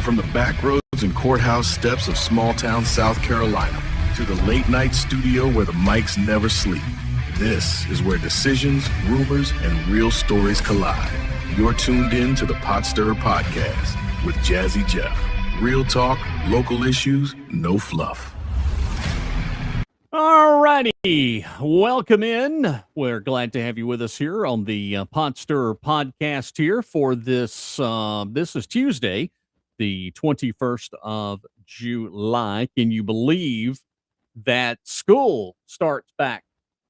From the back roads and courthouse steps of small-town South Carolina to the late-night studio where the mics never sleep, this is where decisions, rumors, and real stories collide. You're tuned in to the Pot Stirrer Podcast with Jazzy Jeff. Real talk, local issues, no fluff. All righty. Welcome in. We're glad to have you with us here on the Pot Stirrer Podcast here for this. This is Tuesday, the 21st of July. Can you believe that school starts back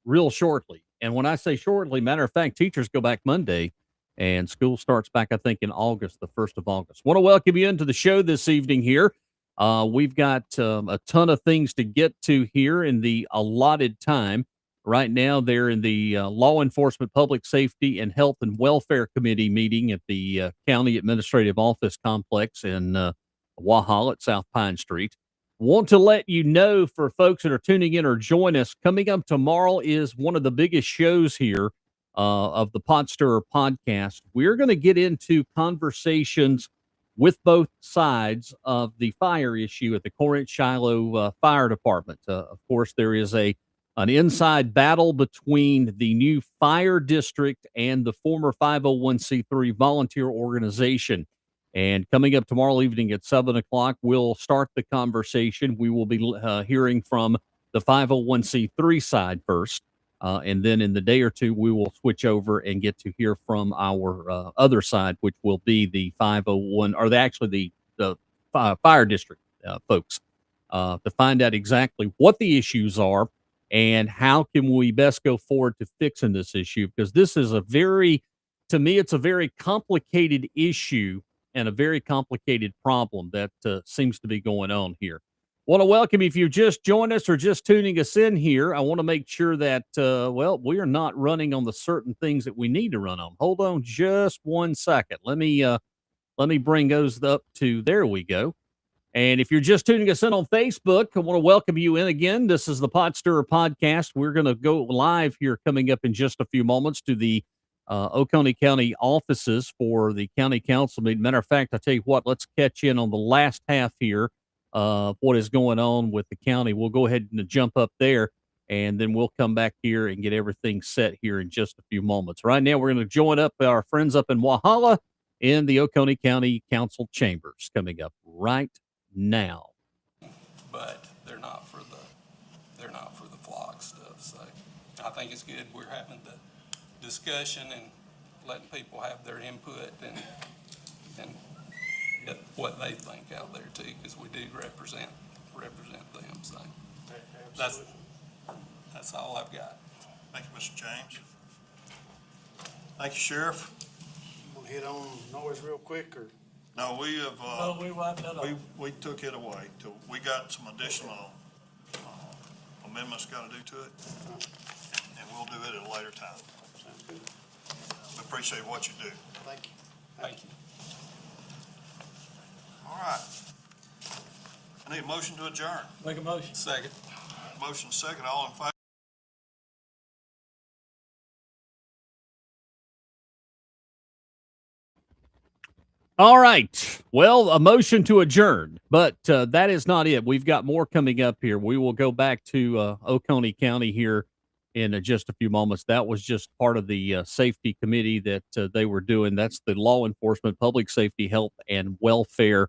real shortly? And when I say shortly, matter of fact, teachers go back Monday and school starts back, I think, in August, the 1st of August. Want to welcome you into the show this evening here. We've got a ton of things to get to here in the allotted time. Right now, they're in the Law Enforcement, Public Safety, and Health and Welfare Committee meeting at the County Administrative Office Complex in Walhalla at South Pine Street. Want to let you know, for folks that are tuning in or join us, coming up tomorrow is one of the biggest shows here of the Pot Stirrer Podcast. We're going to get into conversations with both sides of the fire issue at the Corinth-Shiloh Fire Department. Of course, there is an inside battle between the new fire district and the former 501c3 volunteer organization. And coming up tomorrow evening at 7 o'clock, we'll start the conversation. We will be hearing from the 501c3 side first. And then in the day or two, we will switch over and get to hear from our other side, which will be the 501, or the fire district folks, to find out exactly what the issues are and how can we best go forward to fixing this issue. Because this is to me, it's a very complicated issue and a very complicated problem that seems to be going on here. Want to welcome you if you just joined us or just tuning us in here. I want to make sure that, we are not running on the certain things that we need to run on. Hold on just 1 second. Let me bring those up to, there we go. And if you're just tuning us in on Facebook, I want to welcome you in again. This is the Pot Stirrer Podcast. We're going to go live here coming up in just a few moments to the Oconee County offices for the county council meeting. Matter of fact, I tell you what, let's catch in on the last half here of what is going on with the county. We'll go ahead and jump up there, and then we'll come back here and get everything set here in just a few moments. Right now, we're going to join up our friends up in Walhalla in the Oconee County Council chambers coming up right now. But they're not for the flock stuff. So I think it's good we're having the discussion and letting people have their input and what they think out there too, because we do represent them. So that's all I've got. Thank you, Mr. James. Thank you, Sheriff. You want to hit on noise real quick, or? No, we have. We wiped that off. We took it away. We got some additional amendments got to do to it, and we'll do it at a later time. Sounds good. We appreciate what you do. Thank you. Thank you. All right. I need a motion to adjourn. Make a motion. Second. Motion second. All in favor? All right. Well, a motion to adjourn, but that is not it. We've got more coming up here. We will go back to Oconee County here in just a few moments. That was just part of the safety committee that they were doing. That's the Law Enforcement, Public Safety, Health, and Welfare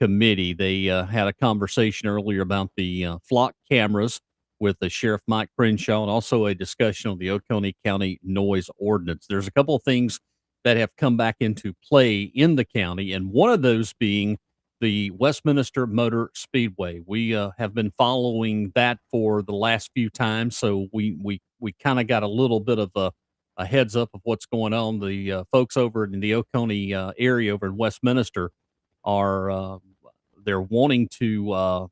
Committee. They had a conversation earlier about the flock cameras with the Sheriff Mike Crenshaw, and also a discussion on the Oconee County noise ordinance. There's a couple of things that have come back into play in the county, and one of those being the Westminster Motor Speedway. We have been following that for the last few times, so we kind of got a little bit of a heads up of what's going on. The folks over in the Oconee area over in Westminster are they're wanting to,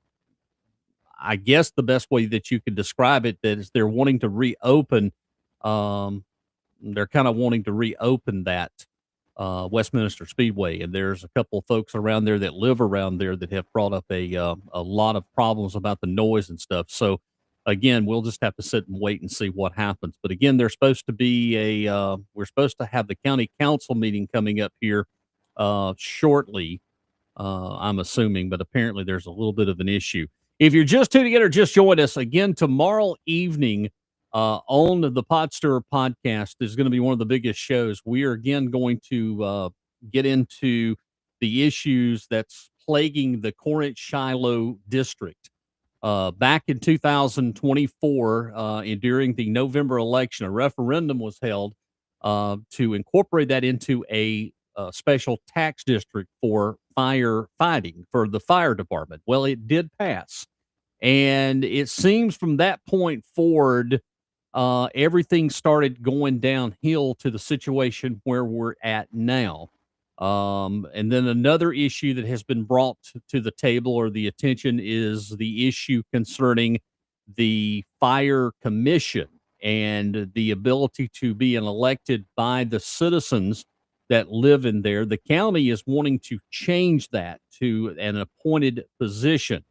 I guess the best way that you could describe it, that is they're wanting to reopen. They're kind of wanting to reopen that Westminster Speedway, and there's a couple of folks around there that live around there that have brought up a lot of problems about the noise and stuff. So again, we'll just have to sit and wait and see what happens. But again, there's supposed to be we're supposed to have the county council meeting coming up here shortly. I'm assuming, but apparently there's a little bit of an issue. If you're just tuning in or just joined us again tomorrow evening on the Podster podcast is going to be one of the biggest shows. We are again going to get into the issues that's plaguing the Corinth-Shiloh district. Back in 2024, during the November election, a referendum was held to incorporate that into a special tax district for firefighting for the fire department. Well, it did pass. And it seems from that point forward, everything started going downhill to the situation where we're at now. And then another issue that has been brought to the table or the attention is the issue concerning the fire commission and the ability to be elected by the citizens that live in there. The county is wanting to change that to an appointed position.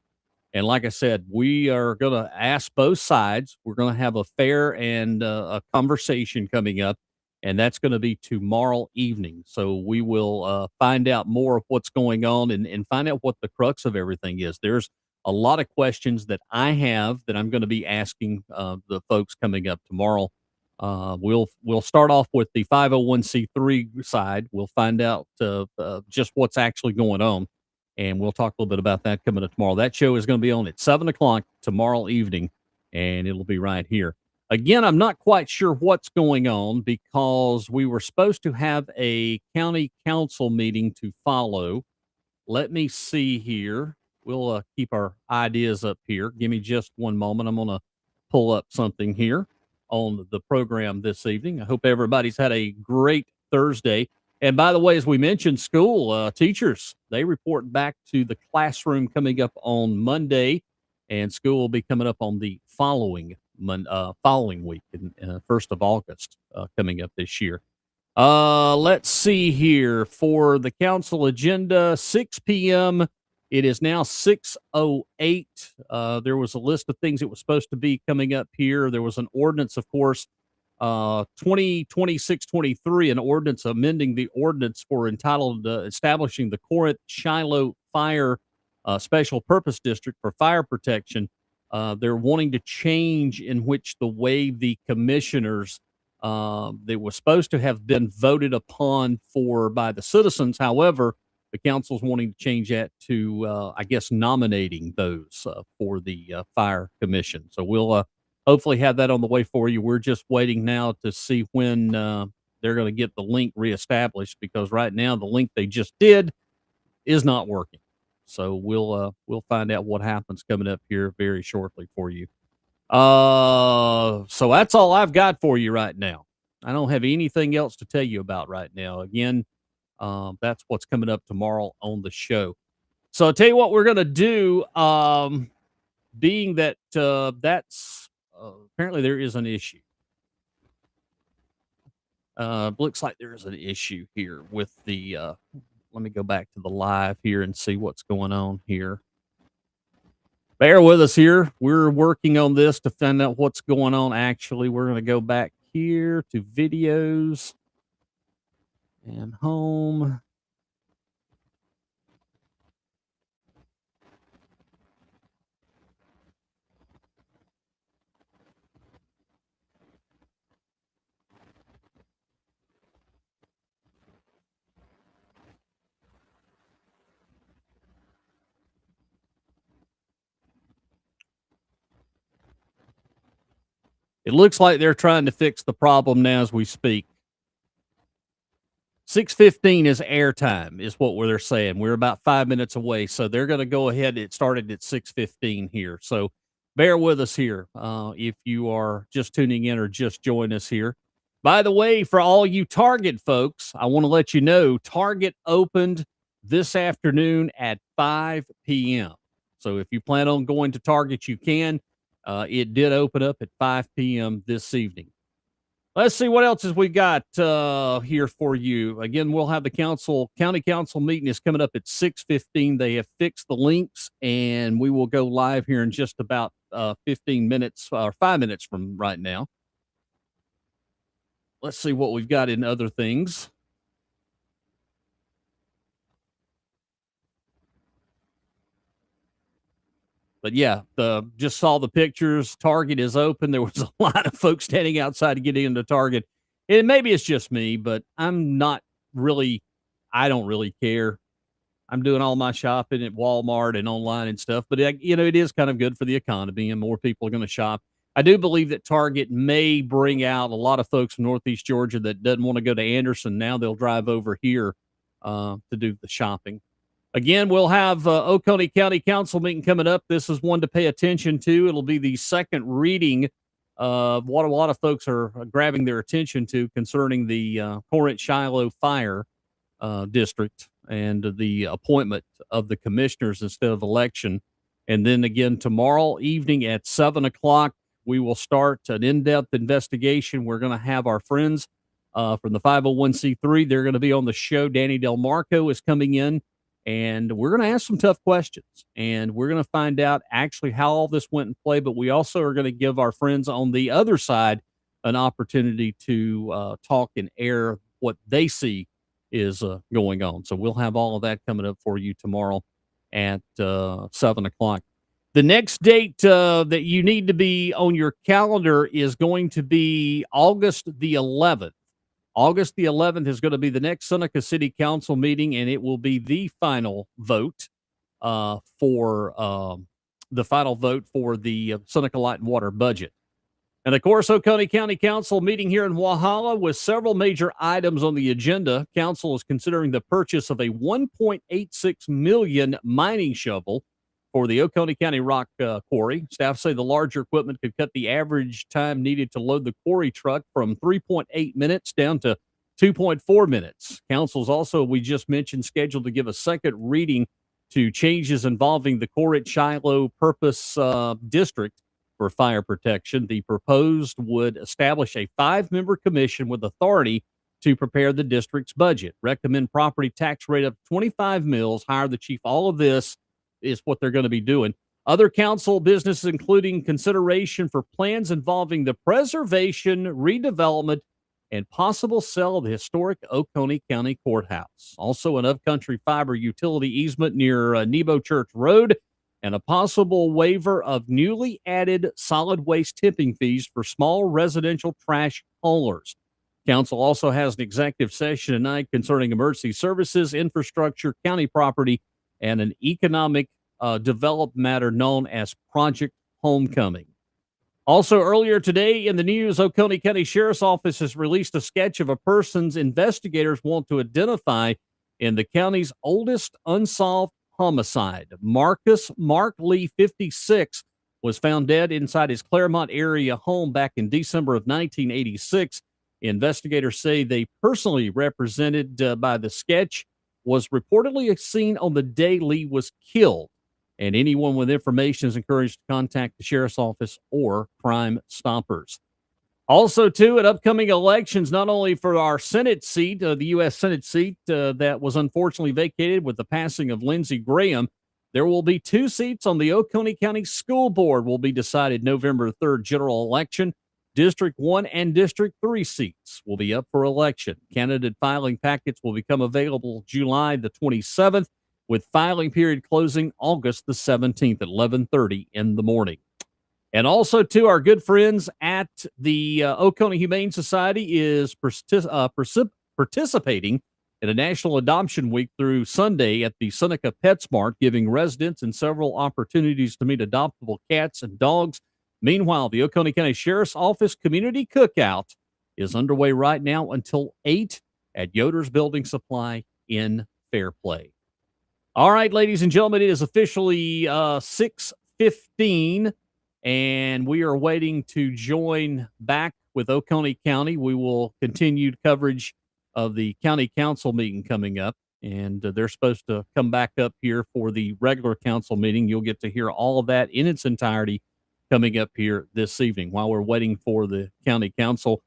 And like I said, we are going to ask both sides. We're going to have a fair and a conversation coming up, and that's going to be tomorrow evening. So we will find out more of what's going on and find out what the crux of everything is. There's a lot of questions that I have that I'm going to be asking the folks coming up tomorrow. We'll start off with the 501c3 side. We'll find out just what's actually going on. And we'll talk a little bit about that coming up tomorrow. That show is going to be on at 7 o'clock tomorrow evening, and it'll be right here. Again, I'm not quite sure what's going on because we were supposed to have a county council meeting to follow. Let me see here. We'll keep our ideas up here. Give me just one moment. I'm going to pull up something here on the program this evening. I hope everybody's had a great Thursday. And by the way, as we mentioned, school teachers, they report back to the classroom coming up on Monday, and school will be coming up on the following week, 1st of August, coming up this year. Let's see here for the council agenda, 6 p.m. It is now 6:08. There was a list of things that was supposed to be coming up here. There was an ordinance, of course, 2026-23, an ordinance amending the ordinance for entitled establishing the Corinth-Shiloh Fire Special Purpose District for fire protection. They're wanting to change in which the way the commissioners they were supposed to have been voted upon for by the citizens. However, the council's wanting to change that to, I guess, nominating those for the fire commission. So we'll hopefully have that on the way for you. We're just waiting now to see when they're going to get the link reestablished, because right now the link they just did is not working. So we'll find out what happens coming up here very shortly for you. So that's all I've got for you right now. I don't have anything else to tell you about right now. Again, that's what's coming up tomorrow on the show. So I'll tell you what we're going to do, being that that's apparently there is an issue. Looks like there is an issue here with the, let me go back to the live here and see what's going on here. Bear with us here. We're working on this to find out what's going on. Actually, we're going to go back here to videos and home. It looks like they're trying to fix the problem now as we speak. 6:15 is airtime, is what they're saying. We're about 5 minutes away, so they're going to go ahead. It started at 6:15 here, so bear with us here if you are just tuning in or just join us here. By the way, for all you Target folks, I want to let you know Target opened this afternoon at 5 p.m. So if you plan on going to Target, you can. It did open up at 5 p.m. this evening. Let's see what else has we got here for you. Again, we'll have the county council meeting is coming up at 6:15. They have fixed the links, and we will go live here in just about 15 minutes or 5 minutes from right now. Let's see what we've got in other things. But yeah, just saw the pictures. Target is open. There was a lot of folks standing outside to get into Target. And maybe it's just me, but I don't really care. I'm doing all my shopping at Walmart and online and stuff, but it is kind of good for the economy and more people are going to shop. I do believe that Target may bring out a lot of folks from Northeast Georgia that doesn't want to go to Anderson. Now they'll drive over here to do the shopping. Again, we'll have Oconee County Council meeting coming up. This is one to pay attention to. It'll be the second reading of what a lot of folks are grabbing their attention to concerning the Corinth-Shiloh Fire District and the appointment of the commissioners instead of election. And then again, tomorrow evening at 7 o'clock, we will start an in-depth investigation. We're going to have our friends from the 501c3. They're going to be on the show. Danny Del Marco is coming in, and we're going to ask some tough questions. And we're going to find out actually how all this went in play. But we also are going to give our friends on the other side an opportunity to talk and air what they see is going on. So we'll have all of that coming up for you tomorrow at 7 o'clock. The next date that you need to be on your calendar is going to be August the 11th. August the 11th is going to be the next Seneca City Council meeting, and it will be the final vote for the Seneca Light and Water budget. And of course, Oconee County Council meeting here in Walhalla with several major items on the agenda. Council is considering the purchase of a $1.86 million mining shovel for the Oconee County Rock Quarry. Staff say the larger equipment could cut the average time needed to load the quarry truck from 3.8 minutes down to 2.4 minutes. Council's also, we just mentioned, scheduled to give a second reading to changes involving the Corinth-Shiloh Purpose District for fire protection. The proposed would establish a 5-member commission with authority to prepare the district's budget, recommend property tax rate of 25 mills, hire the chief. All of this is what they're going to be doing. Other council business, including consideration for plans involving the preservation, redevelopment, and possible sale of the historic Oconee County Courthouse. Also, an upcountry fiber utility easement near Nebo Church Road, and a possible waiver of newly added solid waste tipping fees for small residential trash haulers. Council also has an executive session tonight concerning emergency services, infrastructure, county property, and an economic development matter known as Project Homecoming. Also, earlier today in the news, Oconee County Sheriff's Office has released a sketch of a person's investigators want to identify in the county's oldest unsolved homicide. Mark Lee, 56, was found dead inside his Claremont area home back in December of 1986. Investigators say they personally represented by the sketch was reportedly seen on the day Lee was killed. And anyone with information is encouraged to contact the Sheriff's Office or Crime Stoppers. Also, too, at upcoming elections, not only for our Senate seat, the U.S. Senate seat that was unfortunately vacated with the passing of Lindsey Graham, there will be 2 seats on the Oconee County School Board will be decided November 3rd general election. District 1 and District 3 seats will be up for election. Candidate filing packets will become available July the 27th, with filing period closing August the 17th at 11:30 in the morning. And also, too, our good friends at the Oconee Humane Society is participating in a National Adoption Week through Sunday at the Seneca PetSmart, giving residents and several opportunities to meet adoptable cats and dogs. Meanwhile, the Oconee County Sheriff's Office Community Cookout is underway right now until 8 at Yoder's Building Supply in Fairplay. All right, ladies and gentlemen, it is officially 6:15. And we are waiting to join back with Oconee County. We will continue coverage of the county council meeting coming up, and they're supposed to come back up here for the regular council meeting. You'll get to hear all of that in its entirety coming up here this evening while we're waiting for the county council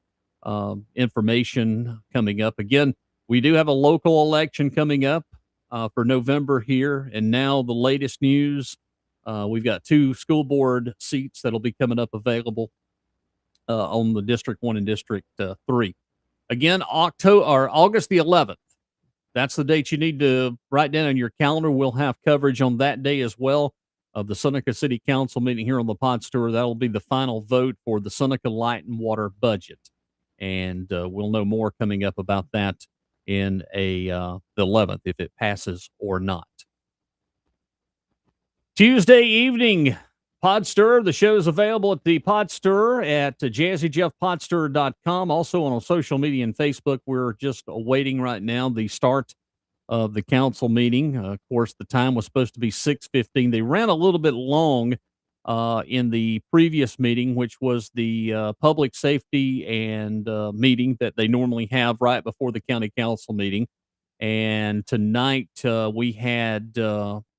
information coming up. Again, we do have a local election coming up for November here, and now the latest news. We've got 2 school board seats that'll be coming up available on the District 1 and District 3. Again, August the 11th. That's the date you need to write down on your calendar. We'll have coverage on that day as well. of the Seneca City Council meeting here on the Pod Store. That'll be the final vote for the Seneca Light and Water budget. And we'll know more coming up about that in the 11th, if it passes or not. Tuesday evening, Podster. The show is available at the Podster at jazzyjeffpodster.com. Also on social media and Facebook. We're just awaiting right now the start of the council meeting. Of course, the time was supposed to be 6:15. They ran a little bit long in the previous meeting, which was the public safety and meeting that they normally have right before the county council meeting. And tonight we had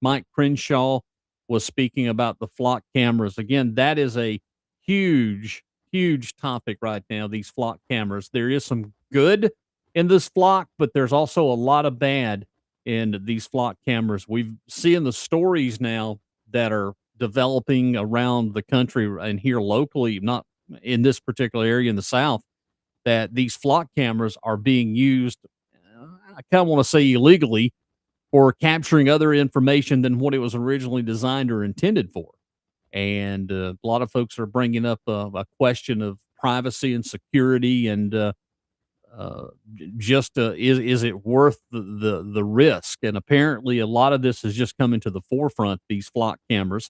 Mike Crenshaw was speaking about the flock cameras. Again, that is a huge, huge topic right now, these flock cameras. There is some good in this flock, but there's also a lot of bad in these flock cameras. We've seen the stories now that are developing around the country and here locally, not in this particular area in the South, that these flock cameras are being used, I kind of want to say illegally, for capturing other information than what it was originally designed or intended for. And a lot of folks are bringing up a question of privacy and security, and is it worth the risk? And apparently, a lot of this is just coming to the forefront. These flock cameras,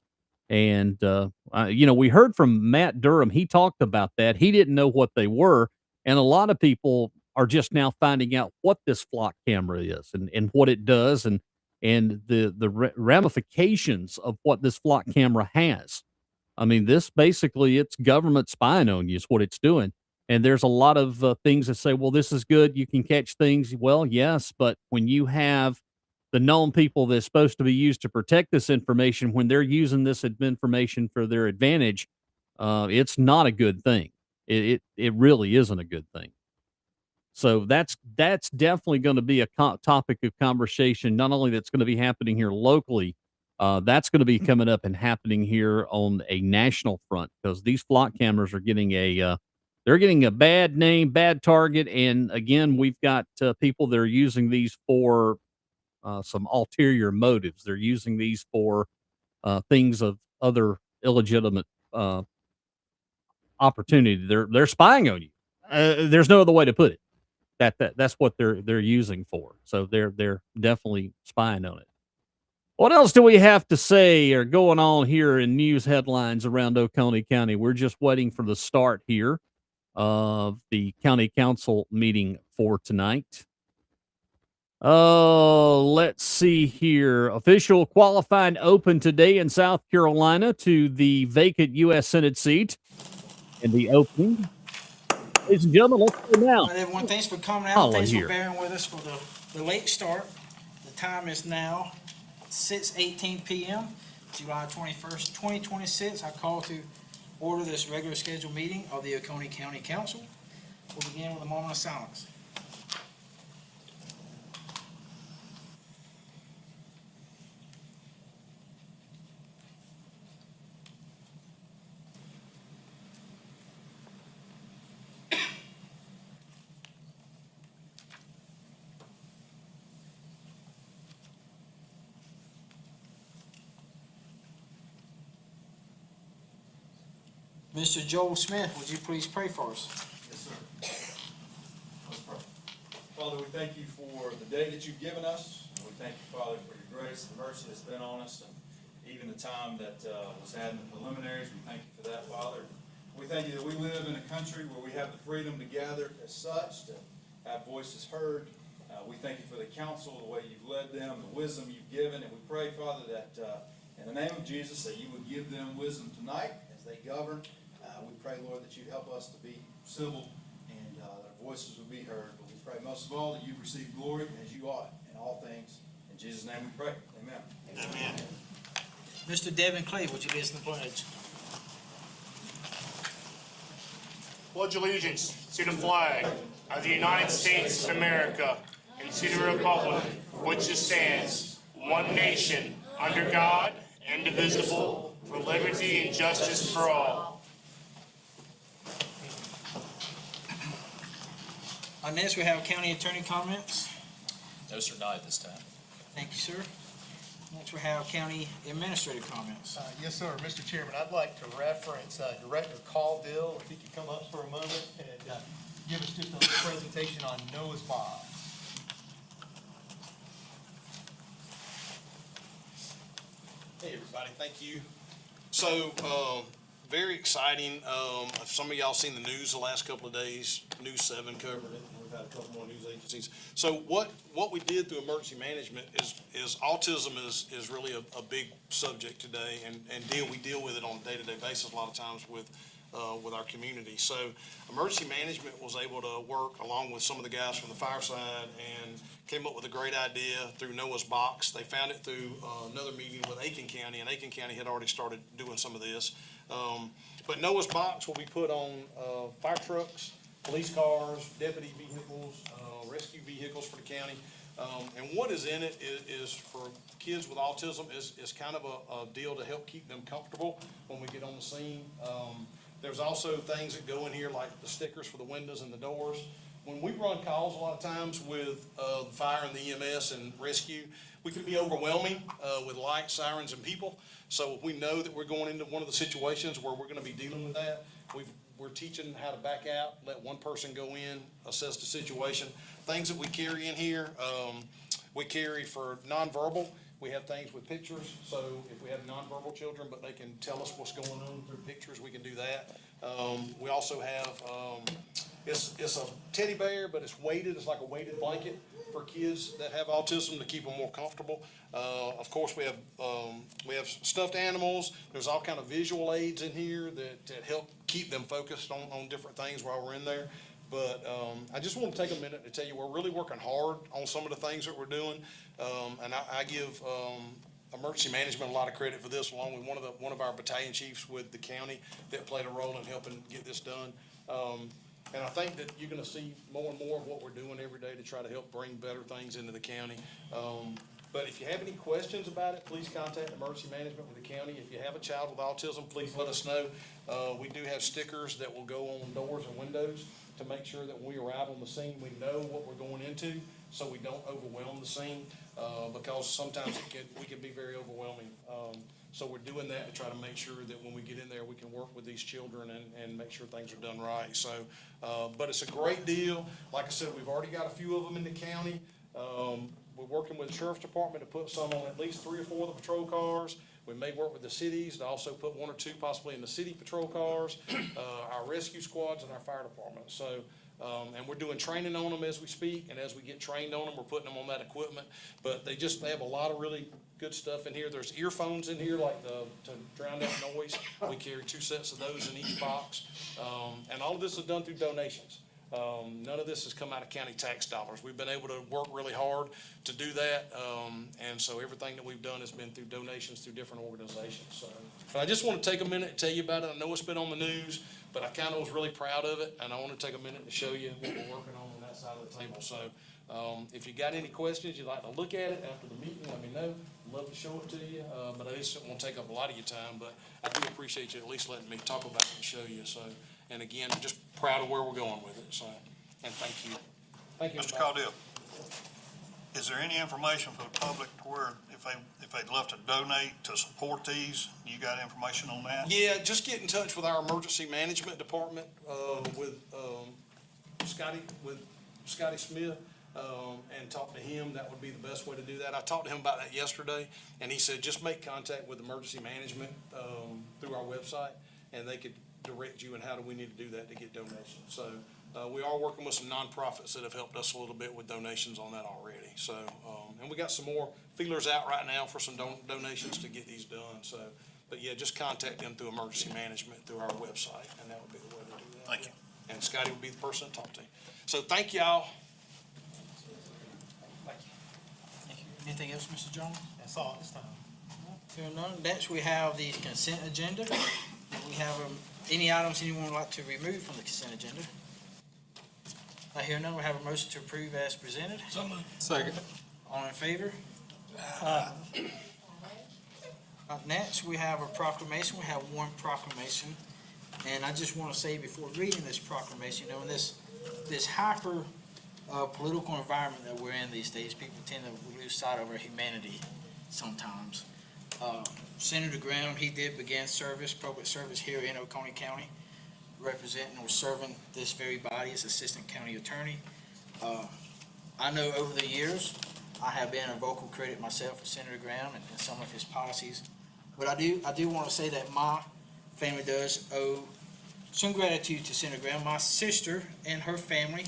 and we heard from Matt Durham. He talked about that. He didn't know what they were, and a lot of people are just now finding out what this flock camera is and what it does and the ramifications of what this flock camera has. I mean, this basically, it's government spying on you is what it's doing. And there's a lot of things that say, well, this is good. You can catch things. Well, yes, but when you have the known people that's supposed to be used to protect this information, when they're using this information for their advantage, it's not a good thing. It really isn't a good thing. So that's definitely going to be a topic of conversation. Not only that's going to be happening here locally, that's going to be coming up and happening here on a national front, because these flock cameras are getting they're getting a bad name, bad target. And again, we've got people that are using these for some ulterior motives. They're using these for things of other illegitimate opportunity. They're spying on you. There's no other way to put it. That's what they're using for. So they're definitely spying on it. What else do we have to say or going on here in news headlines around Oconee County? We're just waiting for the start here of the county council meeting for tonight. Oh, let's see here. Official qualifying open today in South Carolina to the vacant U.S. Senate seat in the opening. Ladies and gentlemen, let's go now. All right, everyone, thanks for coming out. Holly Thanks here. for bearing with us for the late start. The time is now 6:18 p.m., July 21st, 2026. I call to order this regular scheduled meeting of the Oconee County Council. We'll begin with a moment of silence. Mr. Joel Smith, would you please pray for us? Yes, sir. Let's pray. Father, we thank you for the day that you've given us. We thank you, Father, for your grace and mercy that's been on us, and even the time that was had in the preliminaries. We thank you for that, Father. We thank you that we live in a country where we have the freedom to gather as such, to have voices heard. We thank you for the council, the way you've led them, the wisdom you've given, and we pray, Father, that in the name of Jesus, that you would give them wisdom tonight as they govern. We pray, Lord, that you'd help us to be civil and that our voices would be heard. But we pray most of all that you receive glory as you ought in all things. In Jesus' name we pray. Amen. Amen. Mr. Devin Clay, would you lead us in the pledge? Pledge allegiance to the flag of the United States of America and to the republic for which it stands, one nation, under God, indivisible, for liberty and justice for all. On this, we have county attorney comments. No, sir, not at this time. Thank you, sir. Next, we have county administrative comments. Yes, sir. Mr. Chairman, I'd like to reference Director Caudill, if he could come up for a moment and give us just a little presentation on Noah's box. Hey, everybody, thank you. So, very exciting. Some of y'all seen the news the last couple of days. News 7 covered it, and we've had a couple more news agencies. So what we did through emergency management is autism is really a big subject today, and we deal with it on a day-to-day basis a lot of times with our community. So emergency management was able to work along with some of the guys from the fire side and came up with a great idea through Noah's Box. They found it through another meeting with Oconee County, and Oconee County had already started doing some of this. But Noah's Box will be put on fire trucks, police cars, deputy vehicles, rescue vehicles for the county. And what is in it is for kids with autism is kind of a deal to help keep them comfortable when we get on the scene. There's also things that go in here like the stickers for the windows and the doors. When we run calls a lot of times with the fire and the EMS and rescue, we can be overwhelming with lights, sirens, and people. So if we know that we're going into one of the situations where we're going to be dealing with that, we're teaching how to back out, let one person go in, assess the situation. Things that we carry in here, we carry for nonverbal. We have things with pictures, so if we have nonverbal children, but they can tell us what's going on through pictures, we can do that. We also have, it's a teddy bear, but it's weighted, it's like a weighted blanket for kids that have autism to keep them more comfortable. Of course, we have stuffed animals. There's all kind of visual aids in here that help keep them focused on different things while we're in there. But I just want to take a minute to tell you we're really working hard on some of the things that we're doing, and I give emergency management a lot of credit for this, along with one of our battalion chiefs with the county that played a role in helping get this done. And I think that you're going to see more and more of what we're doing every day to try to help bring better things into the county. But if you have any questions about it, please contact emergency management with the county. If you have a child with autism, please let us know. We do have stickers that will go on doors and windows to make sure that when we arrive on the scene, we know what we're going into, so we don't overwhelm the scene, because sometimes we can be very overwhelming. So we're doing that to try to make sure that when we get in there, we can work with these children and make sure things are done right. So, but it's a great deal. Like I said, we've already got a few of them in the county. We're working with the sheriff's department to put some on at least 3 or 4 of the patrol cars. We may work with the cities to also put 1 or 2 possibly in the city patrol cars, our rescue squads, and our fire department. So, and we're doing training on them as we speak, and as we get trained on them, we're putting them on that equipment. But they have a lot of really good stuff in here. There's earphones in here, like to drown out noise. We carry 2 sets of those in each box. And all of this is done through donations. None of this has come out of county tax dollars. We've been able to work really hard to do that, and so everything that we've done has been through donations through different organizations. So, but I just want to take a minute and tell you about it. I know it's been on the news, but I kind of was really proud of it, and I want to take a minute to show you what we're working on that side of the table. So if you got any questions, you'd like to look at it after the meeting, let me know. I'd love to show it to you, but I just won't take up a lot of your time, but I do appreciate you at least letting me talk about it and show you. So. And again, I'm just proud of where we're going with it, so, and thank you. Thank you, Mr. Caudill, is there any information for the public to where if they'd love to donate to support these, you got information on that? Yeah, just get in touch with our emergency management department, with Scotty Smith, and talk to him. That would be the best way to do that. I talked to him about that yesterday, and he said just make contact with emergency management through our website, and they could direct you and how do we need to do that to get donations. So we are working with some nonprofits that have helped us a little bit with donations on that already. So and we got some more feelers out right now for some donations to get these done. So, but yeah, just contact them through emergency management through our website, and that would be the way to do that. Thank you. And Scotty would be the person to talk to. So thank y'all. Thank you. Anything else, Mr. Jones? That's all this time. Hearing none. Next, we have the consent agenda. We have any items anyone would like to remove from the consent agenda? I hear none. We have a motion to approve as presented. Second. All in favor? Next, we have a proclamation. We have one proclamation. And I just want to say before reading this proclamation, in this hyper political environment that we're in these days, people tend to lose sight of our humanity. sometimes. Senator Graham, he did begin service, public service here in Oconee County, representing or serving this very body as Assistant County Attorney. I know over the years, I have been a vocal critic myself of Senator Graham and some of his policies. But I do want to say that my family does owe some gratitude to Senator Graham. My sister and her family,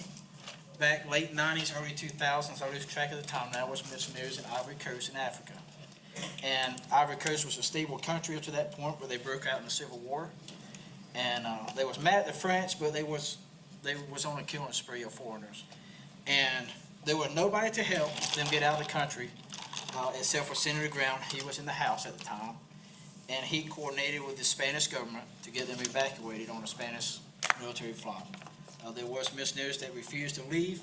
back late 90s, early 2000s, I lose track of the time now, was missionaries in Ivory Coast in Africa. And Ivory Coast was a stable country up to that point where they broke out in the Civil War. And they was mad at the French, but they was on a killing spree of foreigners. And there was nobody to help them get out of the country except for Senator Graham. He was in the House at the time. And he coordinated with the Spanish government to get them evacuated on a Spanish military flight. There was missionaries that refused to leave.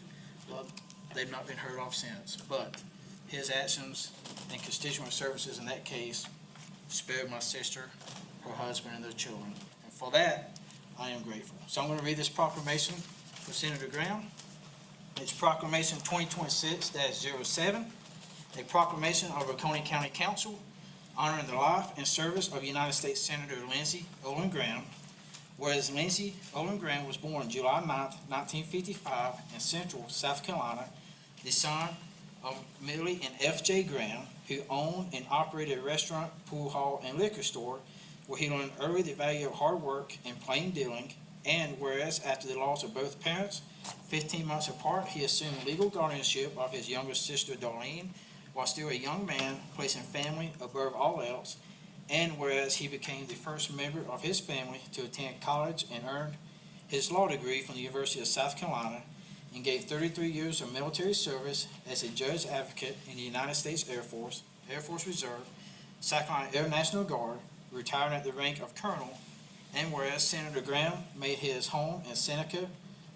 They've not been heard of since. But his actions and constituent services in that case spared my sister, her husband, and their children. And for that, I am grateful. So I'm going to read this proclamation for Senator Graham. It's Proclamation 2026-07, a proclamation of Oconee County Council honoring the life and service of United States Senator Lindsey Olin Graham. Whereas Lindsey Olin Graham was born July 9th, 1955 in Central South Carolina, the son of Millie and F.J. Graham, who owned and operated a restaurant, pool hall, and liquor store, where he learned early the value of hard work and plain dealing. And whereas after the loss of both parents, 15 months apart, he assumed legal guardianship of his younger sister, Darlene, while still a young man, placing family above all else. And whereas he became the first member of his family to attend college and earned his law degree from the University of South Carolina, and gave 33 years of military service as a judge advocate in the United States Air Force, Air Force Reserve, South Carolina Air National Guard, retiring at the rank of colonel. And whereas Senator Graham made his home in Seneca,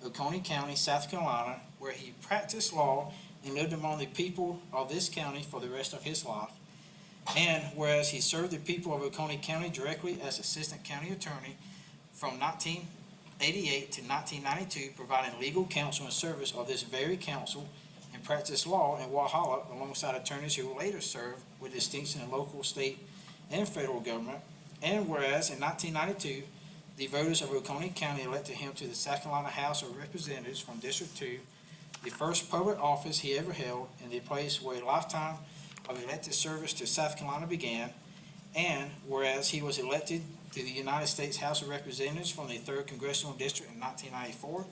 Oconee County, South Carolina, where he practiced law and lived among the people of this county for the rest of his life. And whereas he served the people of Oconee County directly as Assistant County Attorney from 1988 to 1992, providing legal counsel and service of this very council and practiced law in Walhalla alongside attorneys who later served with distinction in local, state, and federal government. And whereas in 1992, the voters of Oconee County elected him to the South Carolina House of Representatives from District 2, the first public office he ever held, and the place where a lifetime of elected service to South Carolina began. And whereas he was elected to the United States House of Representatives from the 3rd Congressional District in 1994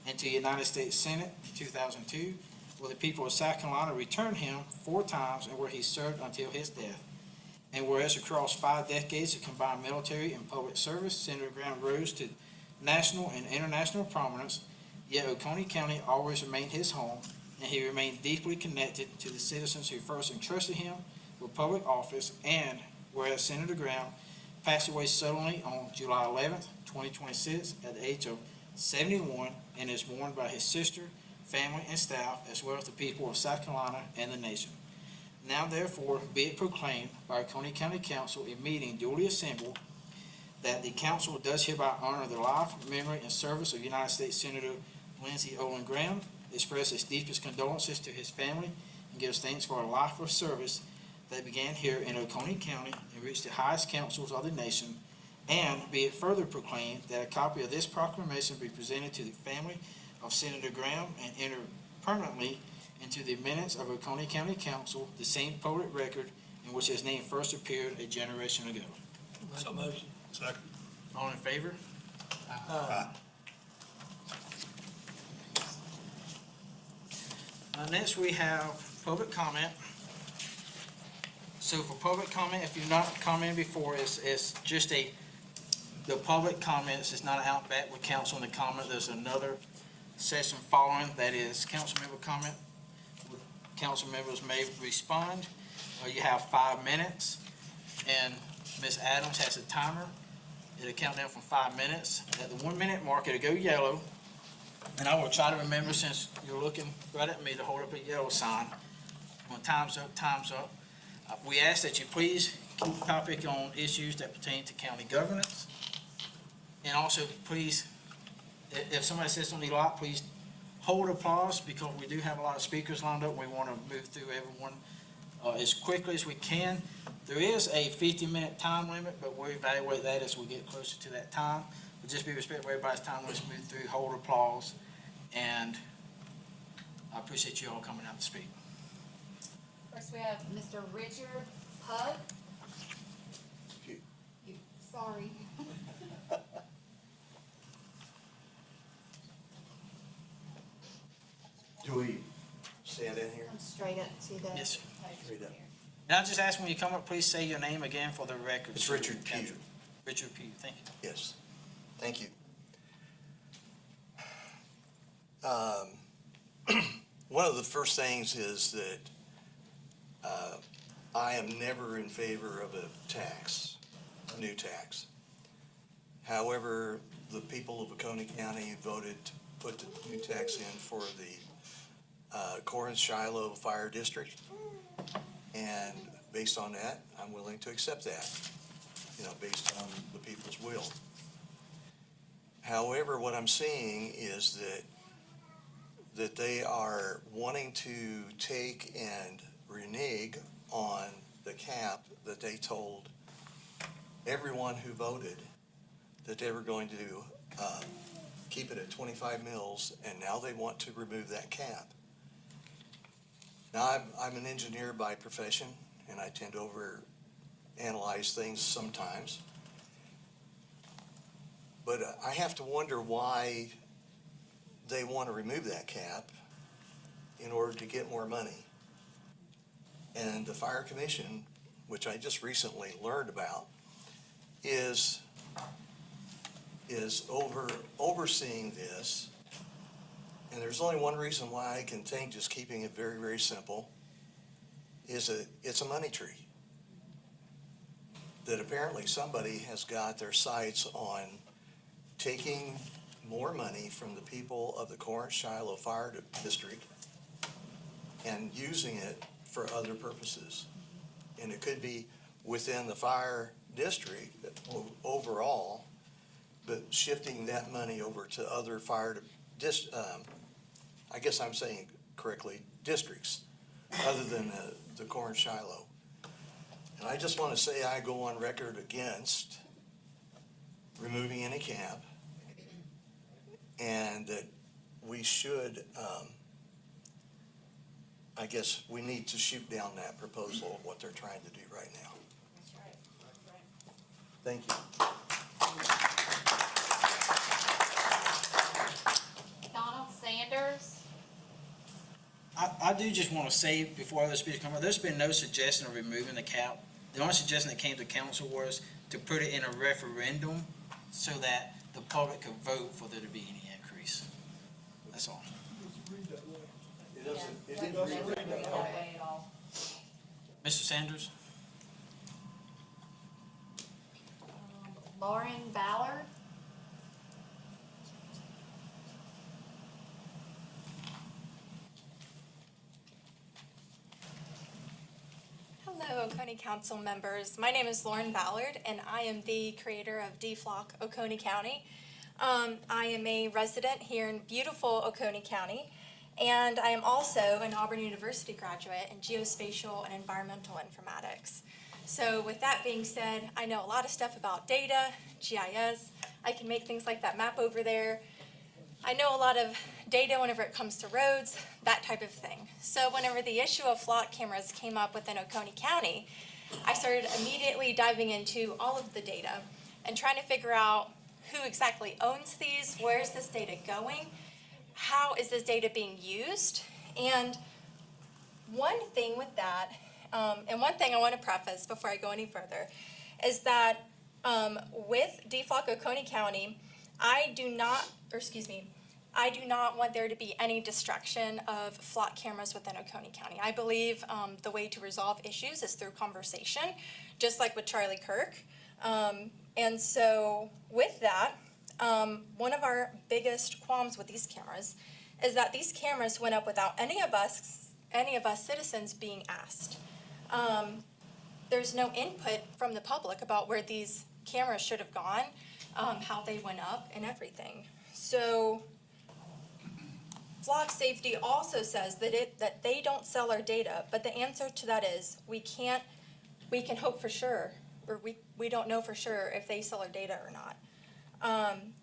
and to the United States Senate in 2002, where the people of South Carolina returned him 4 times and where he served until his death. And whereas across 5 decades of combined military and public service, Senator Graham rose to national and international prominence, yet Oconee County always remained his home, and he remained deeply connected to the citizens who first entrusted him with public office. And whereas Senator Graham passed away suddenly on July 11th, 2026, at the age of 71, and is mourned by his sister, family, and staff, as well as the people of South Carolina and the nation. Now therefore be it proclaimed by Oconee County Council, a meeting duly assembled, that the council does hereby honor the life, memory, and service of United States Senator Lindsey Olin Graham, express its deepest condolences to his family, and gives thanks for a life of service that began here in Oconee County and reached the highest councils of the nation. And be it further proclaimed that a copy of this proclamation be presented to the family of Senator Graham and enter permanently into the minutes of Oconee County Council, the same public record in which his name first appeared a generation ago. So motion. Second. All in favor? Next, we have public comment. So for public comment, if you've not commented before, it's just the public comments is not an out back with council in the comment. There's another session following that is council member comment. Council members may respond. You have 5 minutes, and Ms. Adams has a timer. It'll count down from 5 minutes. At the 1 minute mark, it'll go yellow. And I will try to remember, since you're looking right at me, to hold up a yellow sign. When time's up, time's up. We ask that you please keep the topic on issues that pertain to county governance. And also, please, if somebody says something a lot, please hold applause, because we do have a lot of speakers lined up. We want to move through everyone as quickly as we can. There is a 50-minute time limit, but we'll evaluate that as we get closer to that time. But just be respectful of everybody's time. Let's move through, hold applause, and I appreciate you all coming out to speak. First, we have Mr. Richard Pug. Sorry. Do we stand in here? Come straight up to the. Yes, sir. Straight up. And I just ask when you come up, please say your name again for the record. It's Richard Pugh. Richard Pugh, thank you. Yes, thank you. One of the first things is that I am never in favor of a tax, a new tax. However, the people of Oconee County voted to put the new tax in for the Corinth-Shiloh Fire District. And based on that, I'm willing to accept that, based on the people's will. However, what I'm seeing is that they are wanting to take and renege on the cap that they told everyone who voted that they were going to keep it at 25 mils, and now they want to remove that cap. Now, I'm an engineer by profession, and I tend to overanalyze things sometimes. But I have to wonder why they want to remove that cap in order to get more money. And the Fire Commission, which I just recently learned about, is overseeing this. And there's only one reason why I can think, just keeping it very, very simple, is it's a money tree. That apparently somebody has got their sights on taking more money from the people of the Corinth-Shiloh Fire District and using it for other purposes. And it could be within the fire district overall, but shifting that money over to other I guess I'm saying correctly, districts, other than the Corinth-Shiloh. And I just want to say I go on record against removing any cap, and that we should, I guess we need to shoot down that proposal of what they're trying to do right now. That's right. Thank you. Donald Sanders. I do just want to say, before other speakers come up, there's been no suggestion of removing the cap. The only suggestion that came to council was to put it in a referendum so that the public could vote for there to be any increase. That's all. It didn't read that way. At all. Mr. Sanders? Lauren Ballard. Hello, Oconee Council members. My name is Lauren Ballard, and I am the creator of DFLOC Oconee County. I am a resident here in beautiful Oconee County, and I am also an Auburn University graduate in geospatial and environmental informatics. So with that being said, I know a lot of stuff about data, GIS. I can make things like that map over there. I know a lot of data whenever it comes to roads, that type of thing. So whenever the issue of flock cameras came up within Oconee County, I started immediately diving into all of the data and trying to figure out who exactly owns these, where is this data going, how is this data being used, and one thing with that, and one thing I want to preface before I go any further, is that with DFLOC Oconee County, I do not want there to be any destruction of flock cameras within Oconee County. I believe the way to resolve issues is through conversation, just like with Charlie Kirk. And so with that, one of our biggest qualms with these cameras is that these cameras went up without any of us citizens being asked. There's no input from the public about where these cameras should have gone, how they went up and everything. So Flock Safety also says that they don't sell our data, but the answer to that is we can hope for sure, or we don't know for sure if they sell our data or not.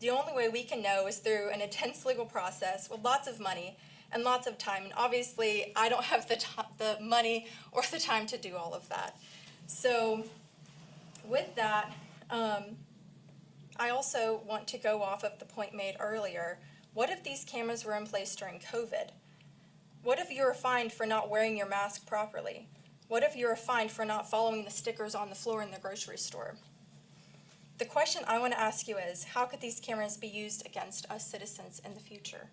The only way we can know is through an intense legal process with lots of money and lots of time. And obviously, I don't have the money or the time to do all of that. So with that, I also want to go off of the point made earlier. What if these cameras were in place during COVID? What if you were fined for not wearing your mask properly? What if you were fined for not following the stickers on the floor in the grocery store? The question I want to ask you is, how could these cameras be used against us citizens in the future?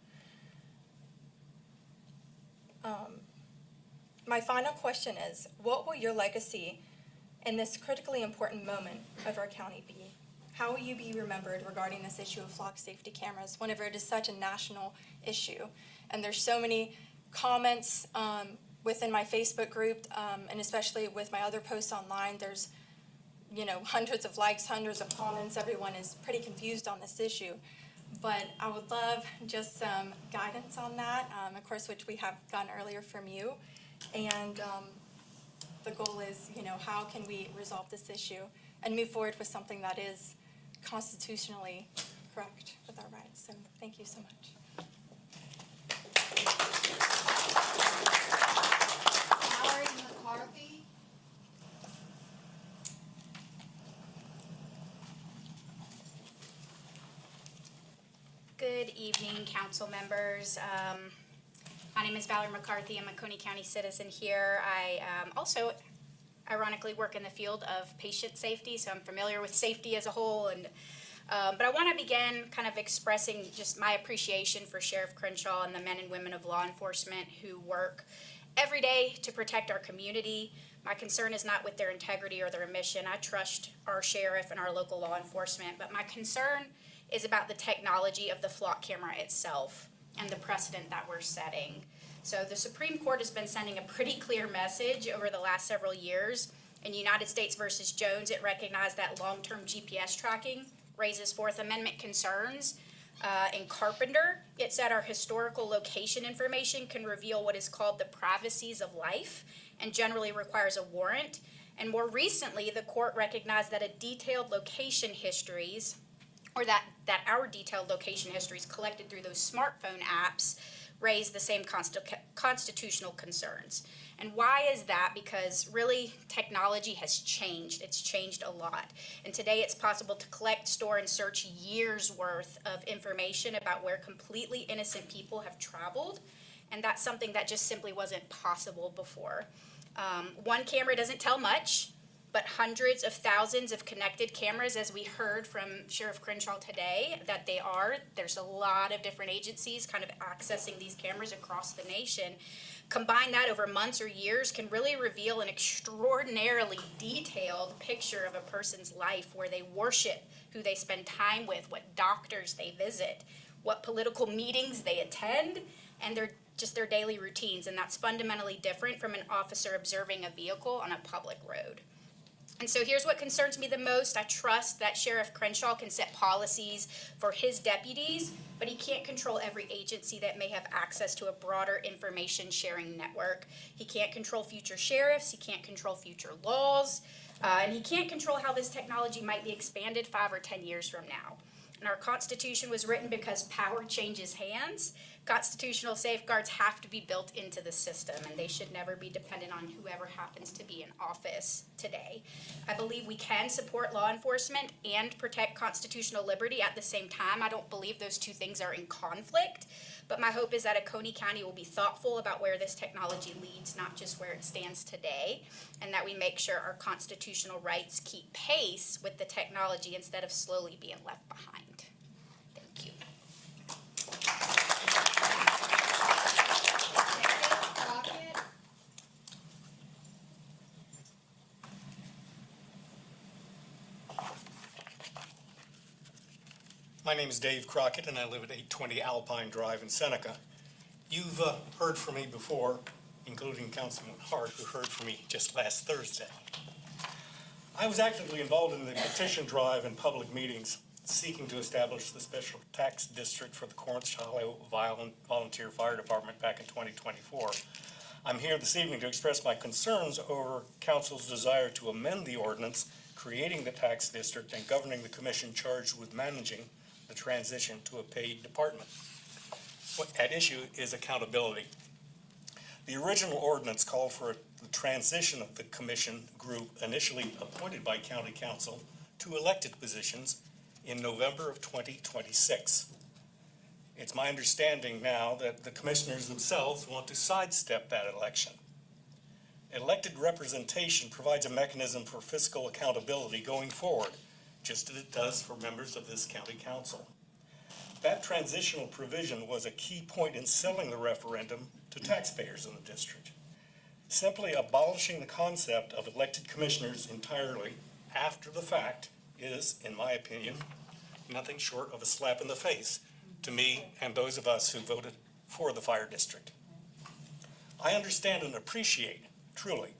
My final question is, what will your legacy in this critically important moment of our county be? How will you be remembered regarding this issue of flock safety cameras whenever it is such a national issue? And there's so many comments within my Facebook group, and especially with my other posts online. There's, hundreds of likes, hundreds of comments. Everyone is pretty confused on this issue. But I would love just some guidance on that, of course, which we have gotten earlier from you. And the goal is, how can we resolve this issue and move forward with something that is constitutionally correct with our rights. So thank you so much. Howard McCarthy. Good evening, council members. My name is Valerie McCarthy. I'm a Oconee County citizen here. I also ironically work in the field of patient safety, so I'm familiar with safety as a whole. And but I want to begin kind of expressing just my appreciation for Sheriff Crenshaw and the men and women of law enforcement who work every day to protect our community. My concern is not with their integrity or their mission. I trust our sheriff and our local law enforcement, but my concern is about the technology of the flock camera itself and the precedent that we're setting. So the Supreme Court has been sending a pretty clear message over the last several years. In United States versus Jones, it recognized that long-term GPS tracking raises Fourth Amendment concerns. In Carpenter, it said our historical location information can reveal what is called the privacies of life and generally requires a warrant. And more recently, the court recognized that a detailed location histories, or that our detailed location histories collected through those smartphone apps raise the same constitutional concerns. And why is that? Because really technology has changed. It's changed a lot. And today it's possible to collect, store, and search years worth of information about where completely innocent people have traveled. And that's something that just simply wasn't possible before. One camera doesn't tell much, but hundreds of thousands of connected cameras, as we heard from Sheriff Crenshaw today, that there's a lot of different agencies kind of accessing these cameras across the nation. Combine that over months or years can really reveal an extraordinarily detailed picture of a person's life, where they worship, who they spend time with, what doctors they visit, what political meetings they attend, and their daily routines. And that's fundamentally different from an officer observing a vehicle on a public road. And so here's what concerns me the most. I trust that Sheriff Crenshaw can set policies for his deputies, but he can't control every agency that may have access to a broader information sharing network. He can't control future sheriffs, he can't control future laws, and he can't control how this technology might be expanded 5 or 10 years from now. And our Constitution was written because power changes hands. Constitutional safeguards have to be built into the system, and they should never be dependent on whoever happens to be in office today. I believe we can support law enforcement and protect constitutional liberty at the same time. I don't believe those two things are in conflict, but my hope is that Oconee County will be thoughtful about where this technology leads, not just where it stands today, and that we make sure our constitutional rights keep pace with the technology instead of slowly being left behind. Thank you. My name is Dave Crockett, and I live at 820 Alpine Drive in Seneca. You've heard from me before, including Councilman Hart, who heard from me just last Thursday. I was actively involved in the petition drive and public meetings seeking to establish the special tax district for the Corinth-Shiloh Volunteer Fire Department back in 2024. I'm here this evening to express my concerns over council's desire to amend the ordinance creating the tax district and governing the commission charged with managing the transition to a paid department. What at issue is accountability. The original ordinance called for the transition of the commission group initially appointed by county council to elected positions in November of 2026. It's my understanding now that the commissioners themselves want to sidestep that election. Elected representation provides a mechanism for fiscal accountability going forward, just as it does for members of this county council. That transitional provision was a key point in selling the referendum to taxpayers in the district. Simply abolishing the concept of elected commissioners entirely after the fact is, in my opinion, nothing short of a slap in the face to me and those of us who voted for the fire district. I understand and appreciate, truly,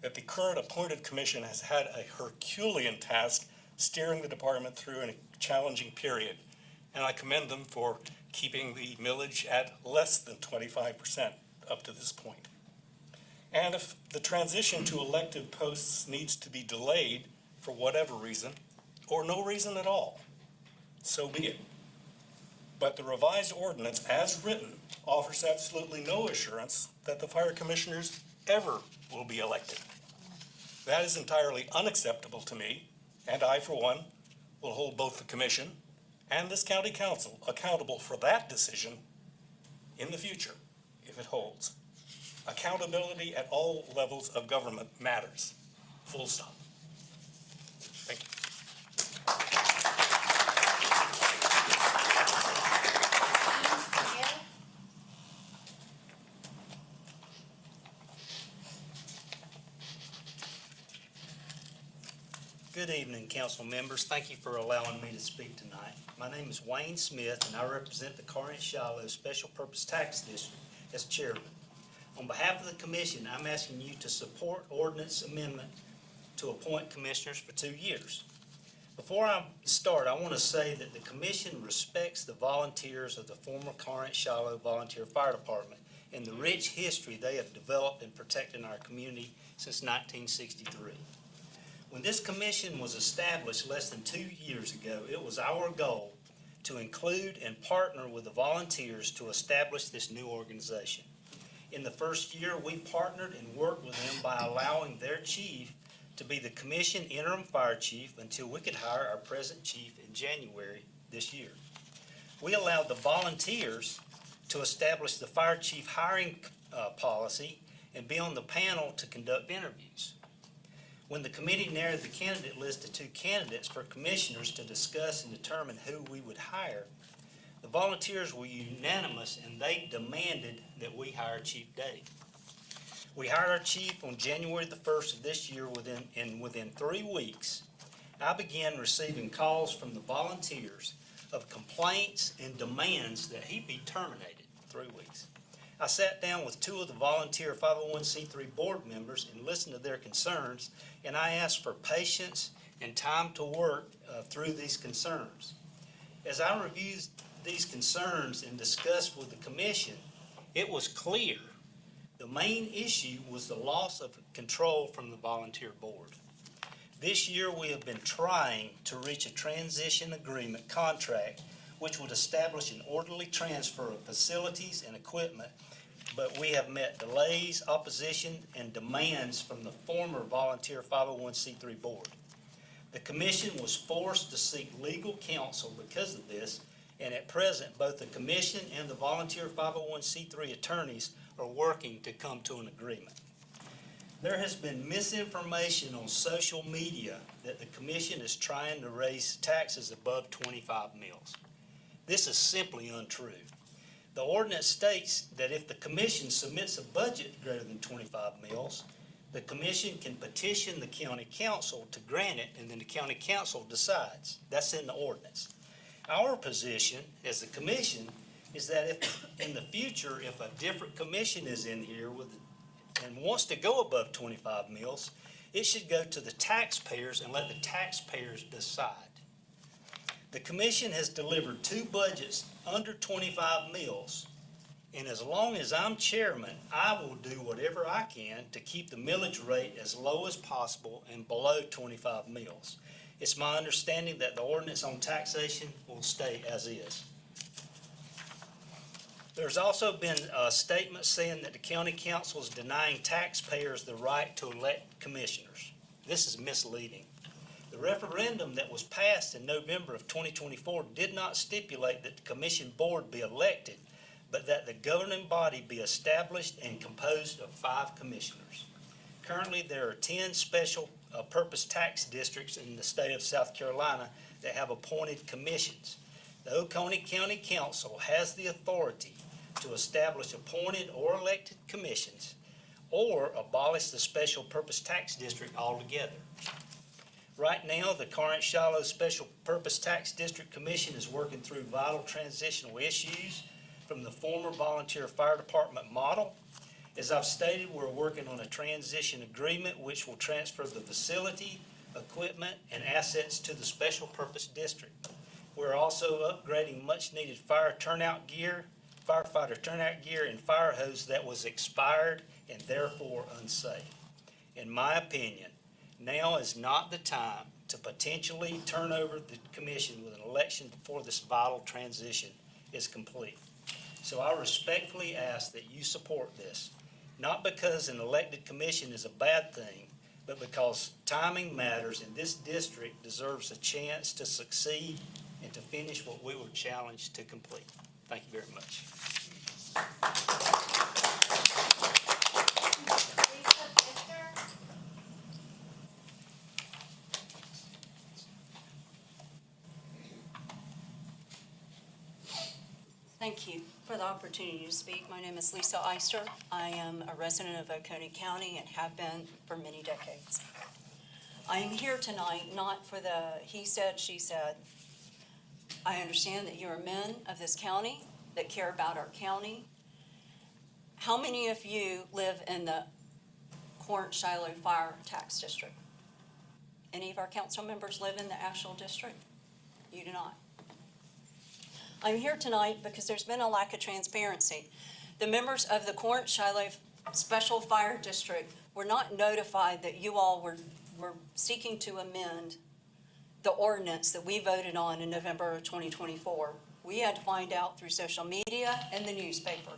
that the current appointed commission has had a Herculean task steering the department through a challenging period, and I commend them for keeping the millage at less than 25% up to this point. And if the transition to elected posts needs to be delayed for whatever reason, or no reason at all, so be it. But the revised ordinance as written offers absolutely no assurance that the fire commissioners ever will be elected. That is entirely unacceptable to me, and I, for one, will hold both the commission and this county council accountable for that decision in the future, if it holds. Accountability at all levels of government matters. Full stop. Thank you. Good evening, council members. Thank you for allowing me to speak tonight. My name is Wayne Smith, and I represent the Corinth-Shiloh Special Purpose Tax District as chairman. On behalf of the commission, I'm asking you to support ordinance amendment to appoint commissioners for 2 years. Before I start, I want to say that the commission respects the volunteers of the former Corinth-Shiloh Volunteer Fire Department and the rich history they have developed in protecting our community since 1963. When this commission was established less than 2 years ago, it was our goal to include and partner with the volunteers to establish this new organization. In the first year, we partnered and worked with them by allowing their chief to be the commission interim fire chief until we could hire our present chief in January this year. We allowed the volunteers to establish the fire chief hiring policy and be on the panel to conduct interviews. When the committee narrowed the candidate list to 2 candidates for commissioners to discuss and determine who we would hire, the volunteers were unanimous and they demanded that we hire Chief Dave. We hired our chief on January the 1st of this year, within 3 weeks, I began receiving calls from the volunteers of complaints and demands that he be terminated. 3 weeks. I sat down with 2 of the volunteer 501c3 board members and listened to their concerns, and I asked for patience and time to work through these concerns. As I reviewed these concerns and discussed with the commission, it was clear the main issue was the loss of control from the volunteer board. This year we have been trying to reach a transition agreement contract which would establish an orderly transfer of facilities and equipment, but we have met delays, opposition, and demands from the former volunteer 501c3 board. The commission was forced to seek legal counsel because of this, and at present, both the commission and the volunteer 501c3 attorneys are working to come to an agreement. There has been misinformation on social media that the commission is trying to raise taxes above 25 mills. This is simply untrue. The ordinance states that if the commission submits a budget greater than 25 mills, the commission can petition the county council to grant it, and then the county council decides. That's in the ordinance. Our position as the commission is that if in the future, if a different commission is in here and wants to go above 25 mills, it should go to the taxpayers and let the taxpayers decide. The commission has delivered 2 budgets under 25 mills. And as long as I'm chairman, I will do whatever I can to keep the millage rate as low as possible and below 25 mills. It's my understanding that the ordinance on taxation will stay as is. There's also been a statement saying that the county council is denying taxpayers the right to elect commissioners. This is misleading. The referendum that was passed in November of 2024 did not stipulate that the commission board be elected, but that the governing body be established and composed of 5 commissioners. Currently, there are 10 special purpose tax districts in the state of South Carolina that have appointed commissions. The Oconee County Council has the authority to establish appointed or elected commissions or abolish the special purpose tax district altogether. Right now, the Corinth-Shiloh Special Purpose Tax District Commission is working through vital transitional issues from the former volunteer fire department model. As I've stated, we're working on a transition agreement which will transfer the facility, equipment, and assets to the special purpose district. We're also upgrading much-needed firefighter turnout gear, and fire hose that was expired and therefore unsafe. In my opinion, now is not the time to potentially turn over the commission with an election before this vital transition is complete. So I respectfully ask that you support this, not because an elected commission is a bad thing, but because timing matters and this district deserves a chance to succeed and to finish what we were challenged to complete. Thank you very much. Thank you for the opportunity to speak. My name is Lisa Eister. I am a resident of Oconee County and have been for many decades. I am here tonight not for the he said, she said. I understand that you are men of this county that care about our county. How many of you live in the Corinth-Shiloh Fire Tax District? Any of our council members live in the actual district? You do not. I'm here tonight because there's been a lack of transparency. The members of the Corinth-Shiloh Special Fire District were not notified that you all were seeking to amend the ordinance that we voted on in November of 2024. We had to find out through social media and the newspaper.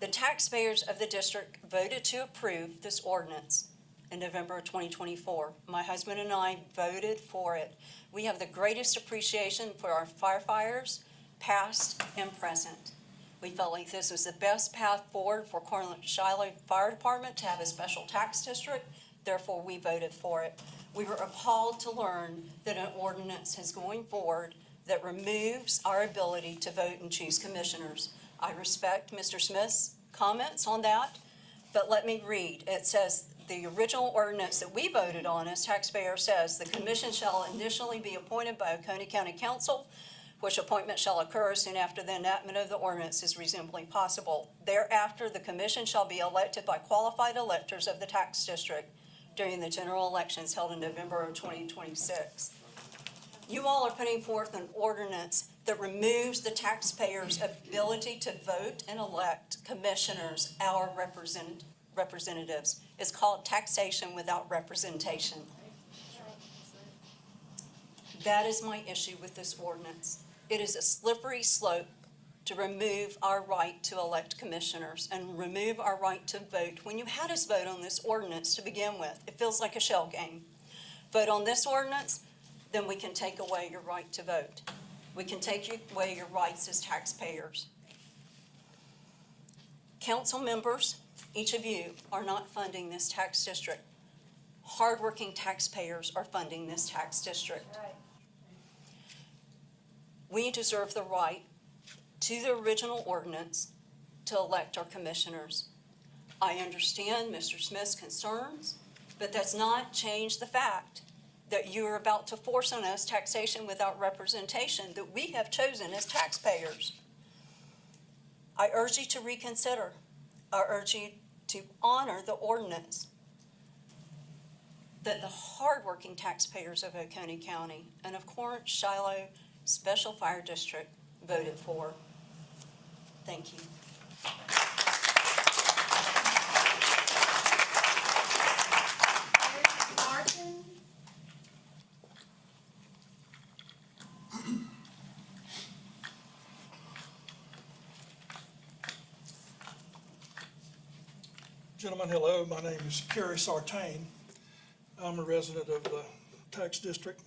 The taxpayers of the district voted to approve this ordinance in November of 2024. My husband and I voted for it. We have the greatest appreciation for our firefighters, past and present. We felt like this was the best path forward for Corinth-Shiloh Fire Department to have a special tax district. Therefore, we voted for it. We were appalled to learn that an ordinance is going forward that removes our ability to vote and choose commissioners. I respect Mr. Smith's comments on that, but let me read. It says, the original ordinance that we voted on as taxpayer says, the commission shall initially be appointed by Oconee County Council, which appointment shall occur soon after the enactment of the ordinance is reasonably possible. Thereafter, the commission shall be elected by qualified electors of the tax district during the general elections held in November of 2026. You all are putting forth an ordinance that removes the taxpayers' ability to vote and elect commissioners, our representatives. It's called taxation without representation. That is my issue with this ordinance. It is a slippery slope to remove our right to elect commissioners and remove our right to vote. When you had us vote on this ordinance to begin with, it feels like a shell game. Vote on this ordinance, then we can take away your right to vote. We can take away your rights as taxpayers. Council members, each of you are not funding this tax district. Hardworking taxpayers are funding this tax district. We deserve the right to the original ordinance to elect our commissioners. I understand Mr. Smith's concerns, but that's not changed the fact that you are about to force on us taxation without representation that we have chosen as taxpayers. I urge you to reconsider. I urge you to honor the ordinance. that the hardworking taxpayers of Oconee County and of Corinth-Shiloh Special Fire District voted for. Thank you. Martin. Gentlemen, hello. My name is Kerry Sartain. I'm a resident of the tax district.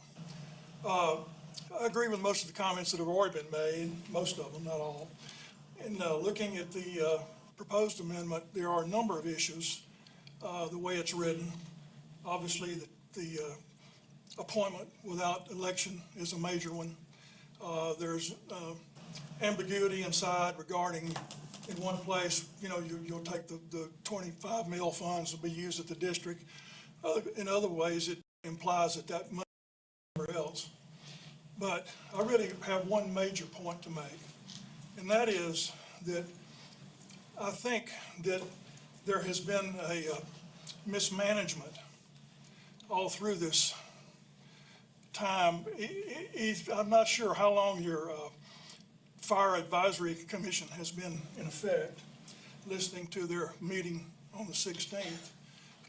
I agree with most of the comments that have already been made, most of them, not all. And looking at the proposed amendment, there are a number of issues, the way it's written. Obviously, the appointment without election is a major one. There's ambiguity inside regarding, in one place, you'll take the 25 mil funds will be used at the district. In other ways, it implies that money is somewhere else. But I really have one major point to make, and that is that I think that there has been a mismanagement all through this time. I'm not sure how long your Fire Advisory Commission has been in effect. Listening to their meeting on the 16th,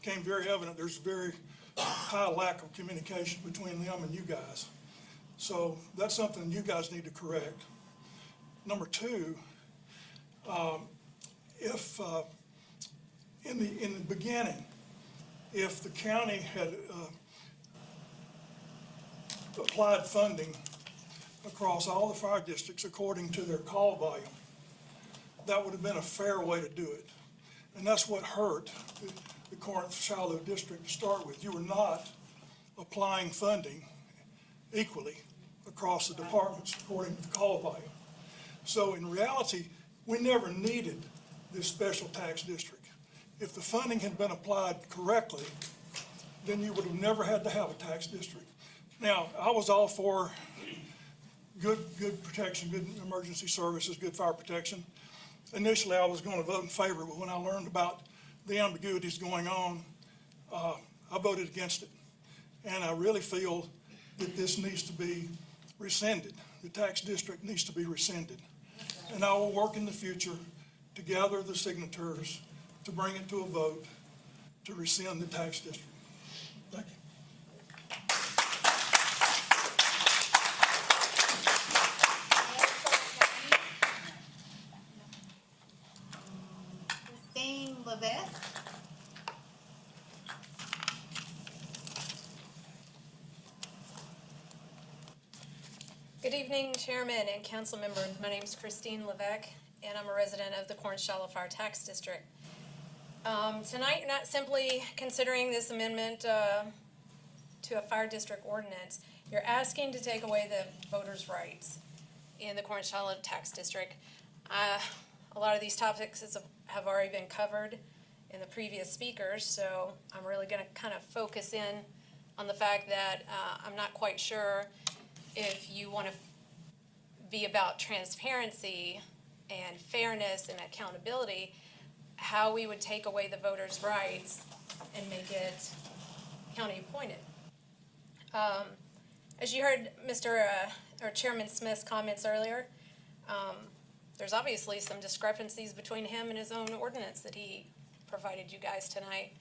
became very evident there's a very high lack of communication between them and you guys. So that's something you guys need to correct. Number two, if in the beginning, if the county had applied funding across all the fire districts according to their call volume, that would have been a fair way to do it. And that's what hurt the Corinth-Shiloh district to start with. You were not applying funding equally across the departments according to the call volume. So in reality, we never needed this special tax district. If the funding had been applied correctly, then you would have never had to have a tax district. Now, I was all for good protection, good emergency services, good fire protection. Initially, I was going to vote in favor, but when I learned about the ambiguities going on, I voted against it. And I really feel that this needs to be rescinded. The tax district needs to be rescinded. And I will work in the future to gather the signatures to bring it to a vote to rescind the tax district. Thank you. Christine Levesque. Good evening, Chairman and Council members. My name is Christine Levesque, and I'm a resident of the Corinth-Shiloh Fire Tax District. Tonight, you're not simply considering this amendment to a fire district ordinance. You're asking to take away the voters' rights in the Corinth-Shiloh Tax District. A lot of these topics have already been covered in the previous speakers, so I'm really going to kind of focus in on the fact that I'm not quite sure if you want to be about transparency and fairness and accountability, how we would take away the voters' rights and make it county appointed. As you heard Chairman Smith's comments earlier, there's obviously some discrepancies between him and his own ordinance that he provided you guys tonight.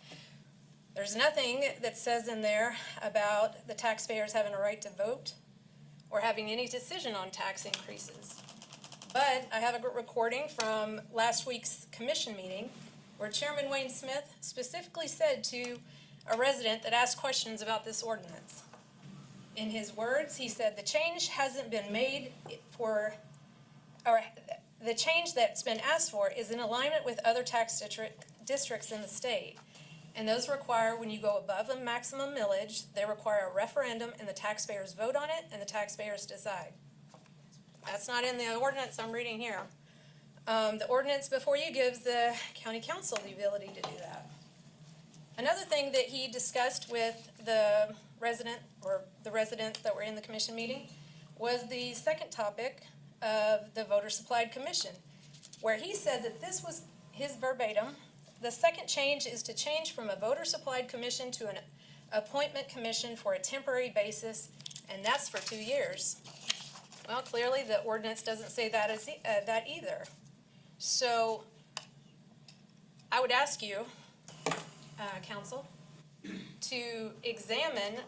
There's nothing that says in there about the taxpayers having a right to vote or having any decision on tax increases. But I have a recording from last week's commission meeting where Chairman Wayne Smith specifically said to a resident that asked questions about this ordinance. In his words, he said, the change hasn't been made or the change that's been asked for is in alignment with other tax districts in the state. And those require, when you go above a maximum millage, they require a referendum and the taxpayers vote on it and the taxpayers decide. That's not in the ordinance I'm reading here. The ordinance before you gives the county council the ability to do that. Another thing that he discussed with the resident or the residents that were in the commission meeting was the second topic of the voter supplied commission, where he said that this was his verbatim. The second change is to change from a voter-supplied commission to appointment commission for a temporary basis, and that's for 2 years. Well, clearly the ordinance doesn't say that that either. So I would ask you, council, to examine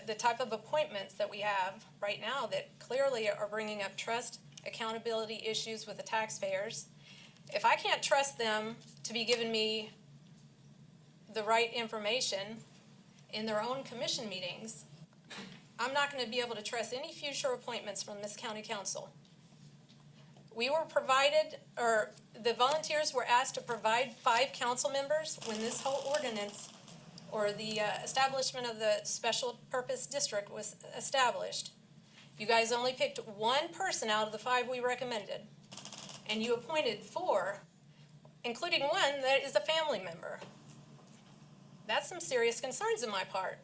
the type of appointments that we have right now that clearly are bringing up trust, accountability issues with the taxpayers. If I can't trust them to be giving me the right information in their own commission meetings, I'm not going to be able to trust any future appointments from this county council. We were provided, or the volunteers were asked to provide 5 council members when this whole ordinance or the establishment of the special purpose district was established. You guys only picked 1 person out of the 5 we recommended, and you appointed 4, including 1 that is a family member. That's some serious concerns on my part.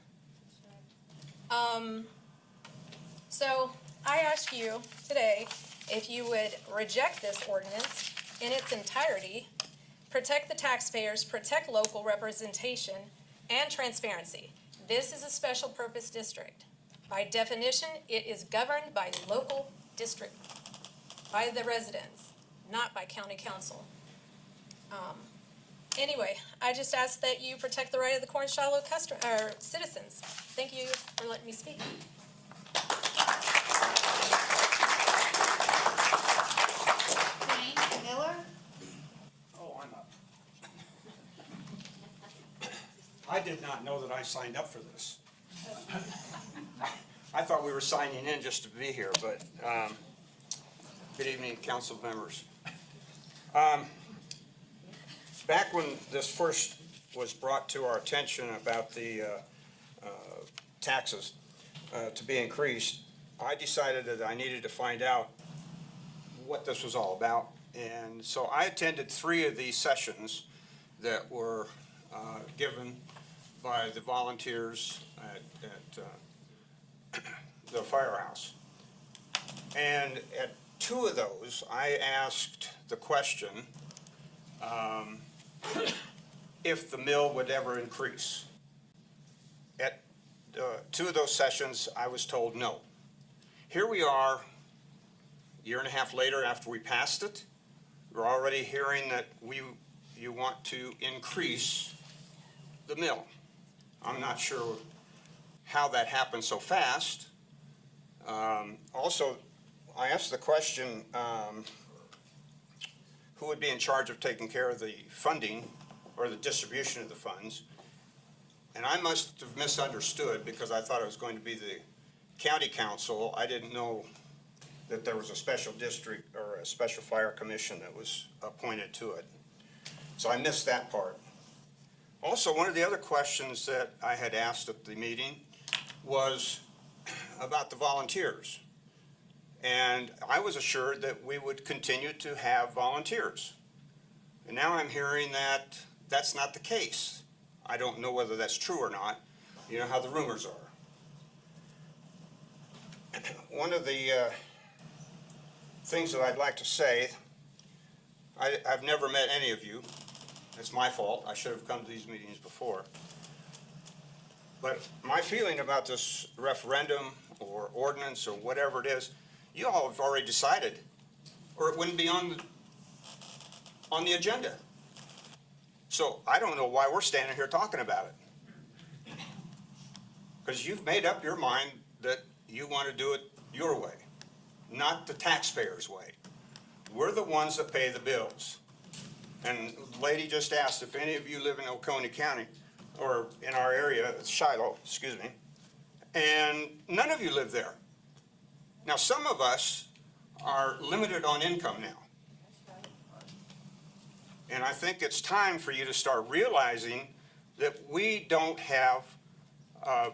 So I ask you today if you would reject this ordinance in its entirety, protect the taxpayers, protect local representation, and transparency. This is a special purpose district. By definition, it is governed by local district, by the residents, not by county council. Anyway, I just ask that you protect the right of the Corinth-Shiloh citizens. Thank you for letting me speak. James Miller? Oh, I'm up. I did not know that I signed up for this. I thought we were signing in just to be here, but good evening, council members. Back when this first was brought to our attention about the taxes to be increased, I decided that I needed to find out what this was all about. And so I attended 3 of these sessions that were given by the volunteers at the firehouse. And at 2 of those, I asked the question, if the mill would ever increase. At 2 of those sessions, I was told no. Here we are, a year and a half later after we passed it. We're already hearing that you want to increase the mill. I'm not sure how that happened so fast. Also, I asked the question, who would be in charge of taking care of the funding or the distribution of the funds. And I must have misunderstood because I thought it was going to be the county council. I didn't know that there was a special district or a special fire commission that was appointed to it. So I missed that part. Also, one of the other questions that I had asked at the meeting was about the volunteers. And I was assured that we would continue to have volunteers. And now I'm hearing that that's not the case. I don't know whether that's true or not. You know how the rumors are. One of the things that I'd like to say, I've never met any of you. It's my fault. I should have come to these meetings before. But my feeling about this referendum or ordinance or whatever it is, you all have already decided, or it wouldn't be on the agenda. So I don't know why we're standing here talking about it. Because you've made up your mind that you want to do it your way, not the taxpayers' way. We're the ones that pay the bills. And the lady just asked if any of you live in Oconee County, or in our area, Shiloh, excuse me, and none of you live there. Now, some of us are limited on income now. And I think it's time for you to start realizing that we don't have a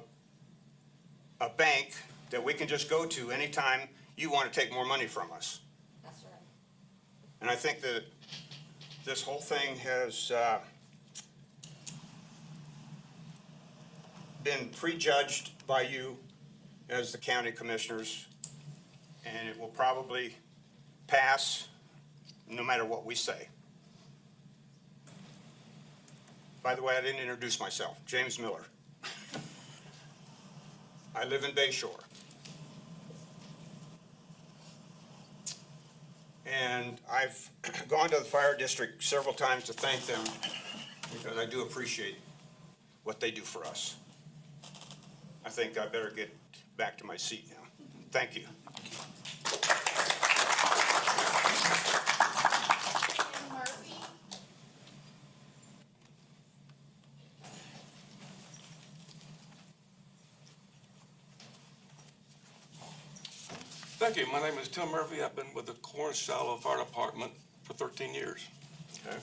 bank that we can just go to anytime you want to take more money from us. That's right. And I think that this whole thing has been prejudged by you as the county commissioners, and it will probably pass no matter what we say. By the way, I didn't introduce myself. James Miller. I live in Bayshore. And I've gone to the fire district several times to thank them because I do appreciate what they do for us. I think I better get back to my seat now. Thank you. Thank you. My name is Tim Murphy. I've been with the Corinth-Shiloh Fire Department for 13 years. Okay.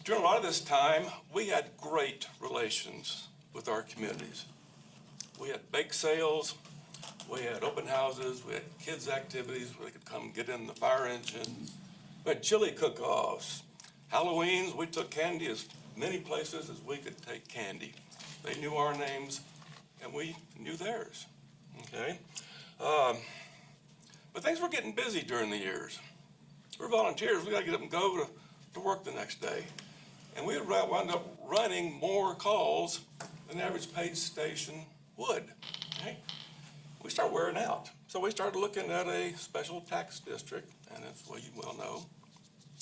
During a lot of this time, we had great relations with our communities. We had bake sales, we had open houses, we had kids' activities where they could come get in the fire engine. We had chili cook-offs. Halloweens, we took candy as many places as we could take candy. They knew our names, and we knew theirs. Okay. But things were getting busy during the years. We're volunteers. We got to get up and go to work the next day. And we would wind up running more calls than the average paid station would. Okay? We started wearing out. So we started looking at a special tax district, and as well you well know,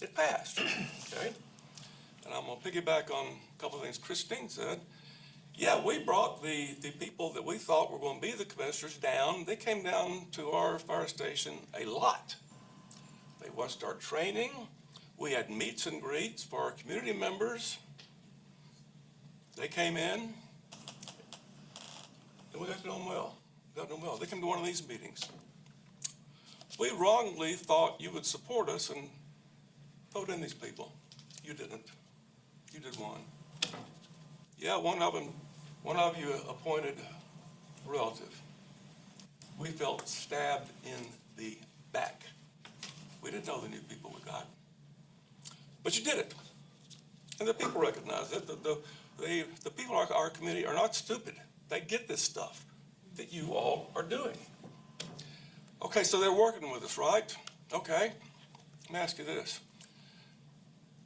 it passed. Okay? And I'm going to piggyback on a couple of things Christine said. Yeah, we brought the people that we thought were going to be the commissioners down. They came down to our fire station a lot. They watched our training. We had meets and greets for our community members. They came in, and we got to know them well. They came to one of these meetings. We wrongly thought you would support us and vote in these people. You didn't. You did one. Yeah, one of you appointed a relative. We felt stabbed in the back. We didn't know the new people we got. But you did it. And the people recognize it. The people in our community are not stupid. They get this stuff that you all are doing. Okay, so they're working with us, right? Okay, let me ask you this.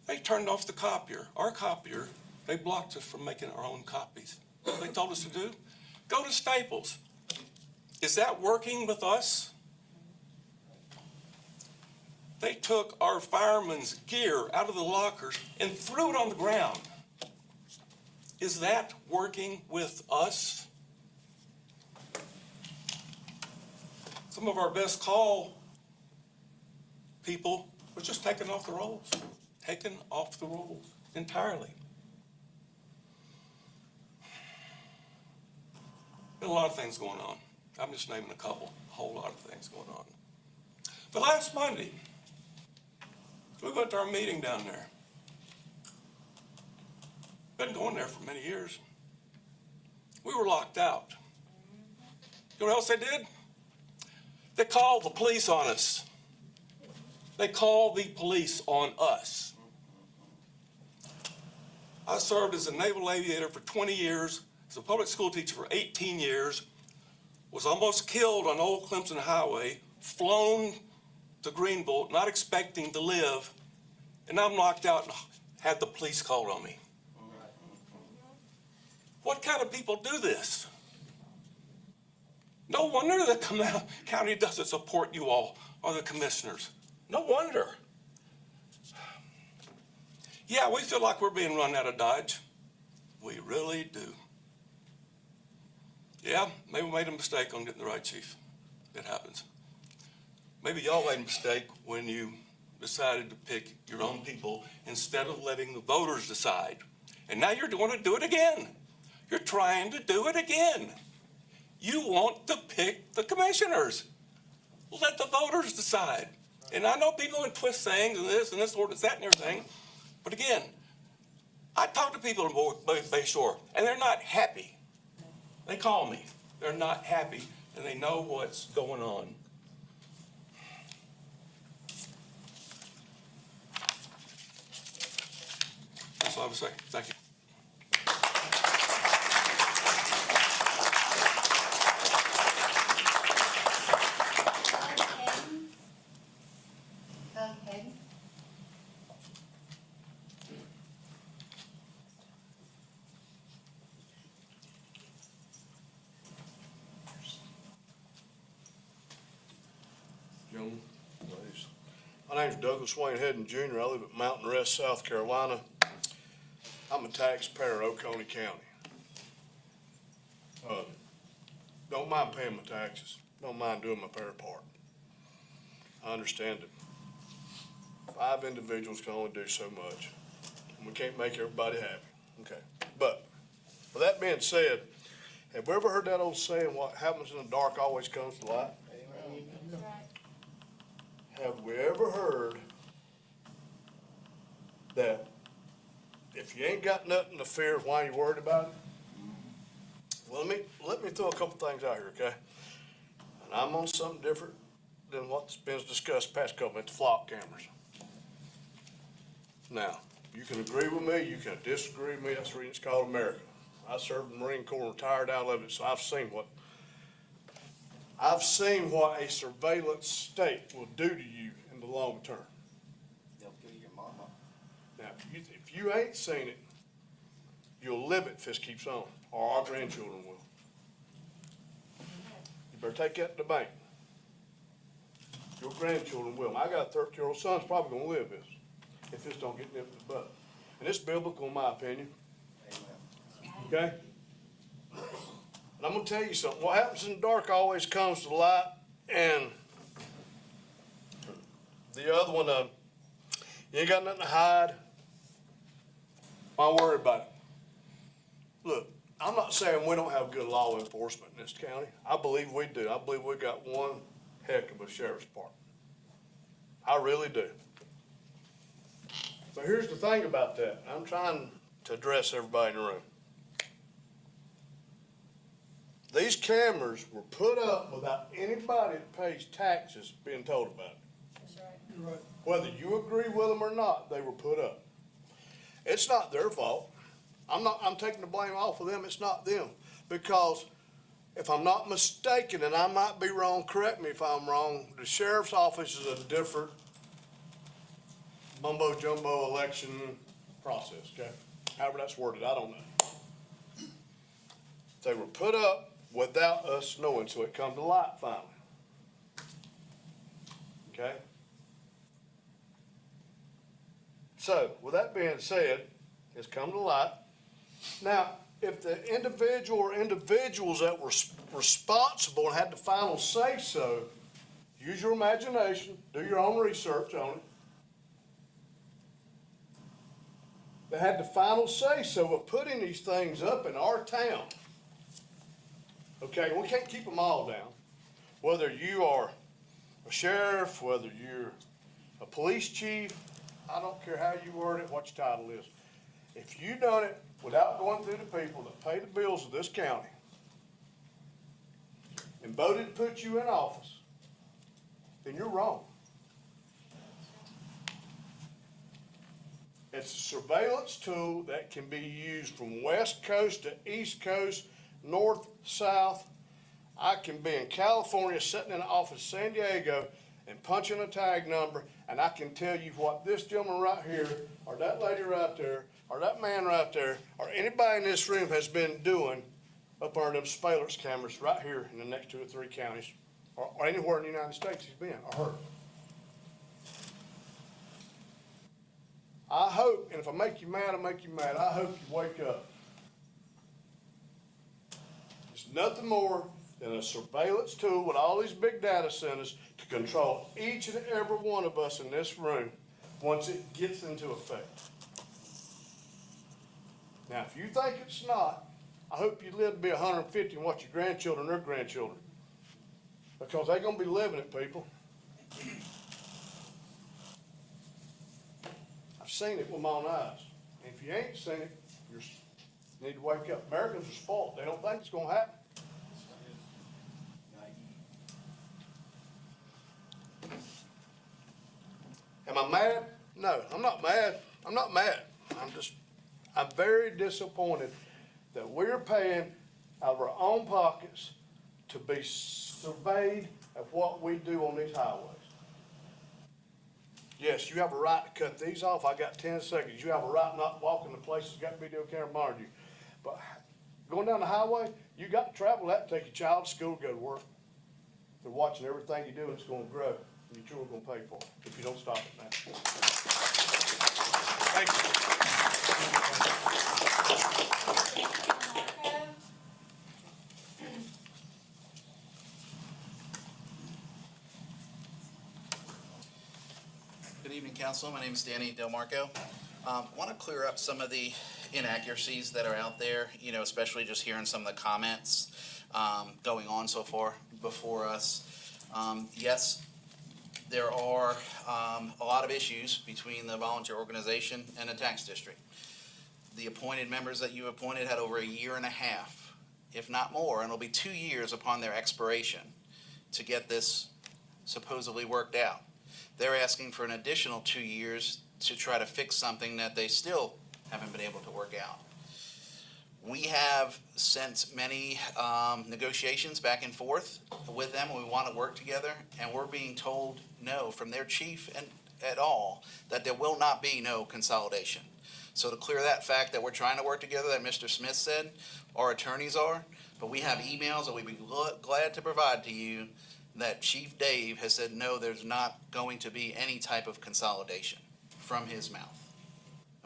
They turned off the copier. Our copier, they blocked us from making our own copies. What they told us to do? Go to Staples. Is that working with us? They took our firemen's gear out of the lockers and threw it on the ground. Is that working with us? Some of our best call people were just taken off the rolls. Taken off the rolls entirely. Been a lot of things going on. I'm just naming a couple, a whole lot of things going on. But last Monday, we went to our meeting down there. Been going there for many years. We were locked out. You know what else they did? They called the police on us. They called the police on us. I served as a naval aviator for 20 years, as a public school teacher for 18 years, was almost killed on Old Clemson Highway, flown to Greenville, not expecting to live, and I'm locked out and had the police called on me. What kind of people do this? No wonder the county doesn't support you all, or the commissioners. No wonder. Yeah, we feel like we're being run out of Dodge. We really do. Yeah, maybe we made a mistake on getting the right chief. It happens. Maybe y'all made a mistake when you decided to pick your own people instead of letting the voters decide. And now you're going to do it again. You're trying to do it again. You want to pick the commissioners. Let the voters decide. And I know people can twist things and this ordinance, that, and everything. But again, I talk to people in Bayshore, and they're not happy. They call me. They're not happy, and they know what's going on. That's all I have to say. Thank you. My name's Douglas Wayne Hedden Jr. I live at Mountain Rest, South Carolina. I'm a taxpayer in Oconee County. Don't mind paying my taxes. Don't mind doing my fair part. I understand it. 5 individuals can only do so much, and we can't make everybody happy. Okay, but with that being said, have we ever heard that old saying, what happens in the dark always comes to light? That's right. Have we ever heard that if you ain't got nothing to fear, why you worried about it? Well, let me throw a couple things out here, okay? And I'm on something different than what's been discussed past couple minutes, the flock cameras. Now, you can agree with me, you can disagree with me, that's the reason it's called America. I served in the Marine Corps, retired out of it, so I've seen what a surveillance state will do to you in the long term. They'll kill your mama. Now, if you ain't seen it, you'll live it if this keeps on, or our grandchildren will. You better take that to the bank. Your grandchildren will. I got a 13-year-old son's probably gonna live this, if this don't get nipped in the butt. And it's biblical in my opinion. Okay? And I'm gonna tell you something. What happens in the dark always comes to the light. And the other one, you ain't got nothing to hide. Why worry about it? Look, I'm not saying we don't have good law enforcement in this county. I believe we do. I believe we got one heck of a sheriff's department. I really do. But here's the thing about that. I'm trying to address everybody in the room. These cameras were put up without anybody that pays taxes being told about it. That's right. You're right. Whether you agree with them or not, they were put up. It's not their fault. I'm taking the blame off of them. It's not them. Because if I'm not mistaken, and I might be wrong, correct me if I'm wrong, the sheriff's office is a different mumbo jumbo election process, okay? However that's worded, I don't know. They were put up without us knowing, so it come to light finally. Okay? So, with that being said, it's come to light. Now, if the individual or individuals that were responsible and had the final say-so, use your imagination, do your own research on it. They had the final say-so of putting these things up in our town. Okay, we can't keep them all down. Whether you are a sheriff, whether you're a police chief, I don't care how you word it, what your title is. If you done it without going through the people that pay the bills of this county and voted to put you in office, then you're wrong. It's a surveillance tool that can be used from West Coast to East Coast, North, South. I can be in California sitting in the office in San Diego and punching a tag number, and I can tell you what this gentleman right here, or that lady right there, or that man right there, or anybody in this room has been doing up under them surveillance cameras right here in the next 2 or 3 counties, or anywhere in the United States he's been, or her. I hope, and if I make you mad, I make you mad, I hope you wake up. It's nothing more than a surveillance tool with all these big data centers to control each and every one of us in this room once it gets into effect. Now, if you think it's not, I hope you live to be 150 and watch your grandchildren or their grandchildren. Because they're going to be living it, people. I've seen it with my own eyes. And if you ain't seen it, you need to wake up. Americans are spoiled. They don't think it's going to happen. Am I mad? No, I'm not mad. I'm not mad. I'm very disappointed that we're paying out of our own pockets to be surveyed of what we do on these highways. Yes, you have a right to cut these off. I got 10 seconds. You have a right not to walk in the places that got video camera monitoring you. But going down the highway, you got to travel that to take your child to school, go to work. They're watching everything you do and it's going to grow. and your children are gonna pay for it if you don't stop it now. Thank Good evening, Council. My name is Danny Delmarco. I want to clear up some of the inaccuracies that are out there, especially just hearing some of the comments going on so far before us. Yes, there are a lot of issues between the volunteer organization and the tax district. The appointed members that you appointed had over a year and a half, if not more, and it'll be 2 years upon their expiration to get this supposedly worked out. They're asking for an additional 2 years to try to fix something that they still haven't been able to work out. We have sent many negotiations back and forth with them. We want to work together, and we're being told no from their chief and at all that there will not be no consolidation. So to clear that fact that we're trying to work together, that Mr. Smith said, our attorneys are, but we have emails that we'd be glad to provide to you that Chief Dave has said, no, there's not going to be any type of consolidation from his mouth.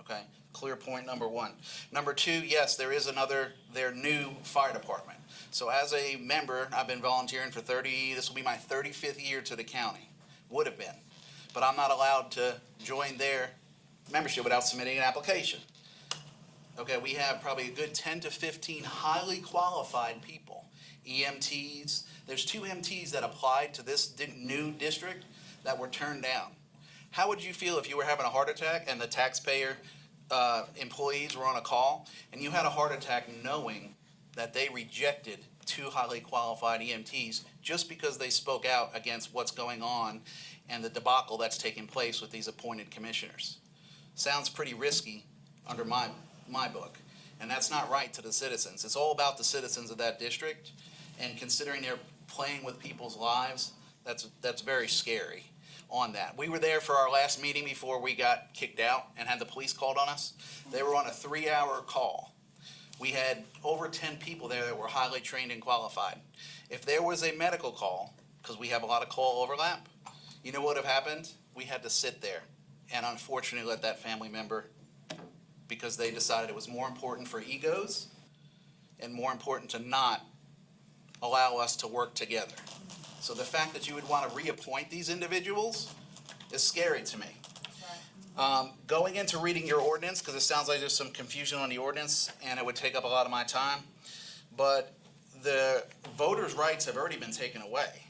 Okay, clear point number one. Number two, yes, there is their new fire department. So as a member, I've been volunteering for this will be my 35th year to the county, would have been. But I'm not allowed to join their membership without submitting an application. Okay, we have probably a good 10 to 15 highly qualified people, EMTs. There's 2 MTs that applied to this new district that were turned down. How would you feel if you were having a heart attack and the taxpayer employees were on a call and you had a heart attack knowing that they rejected 2 highly qualified EMTs just because they spoke out against what's going on and the debacle that's taking place with these appointed commissioners? Sounds pretty risky under my book, and that's not right to the citizens. It's all about the citizens of that district, and considering they're playing with people's lives, that's very scary on that. We were there for our last meeting before we got kicked out and had the police called on us. They were on a 3-hour call. We had over 10 people there that were highly trained and qualified. If there was a medical call, because we have a lot of call overlap, you know what would have happened? We had to sit there and unfortunately let that family member, because they decided it was more important for egos and more important to not allow us to work together. So the fact that you would want to reappoint these individuals is scary to me. Going into reading your ordinance, because it sounds like there's some confusion on the ordinance and it would take up a lot of my time, but the voters' rights have already been taken away.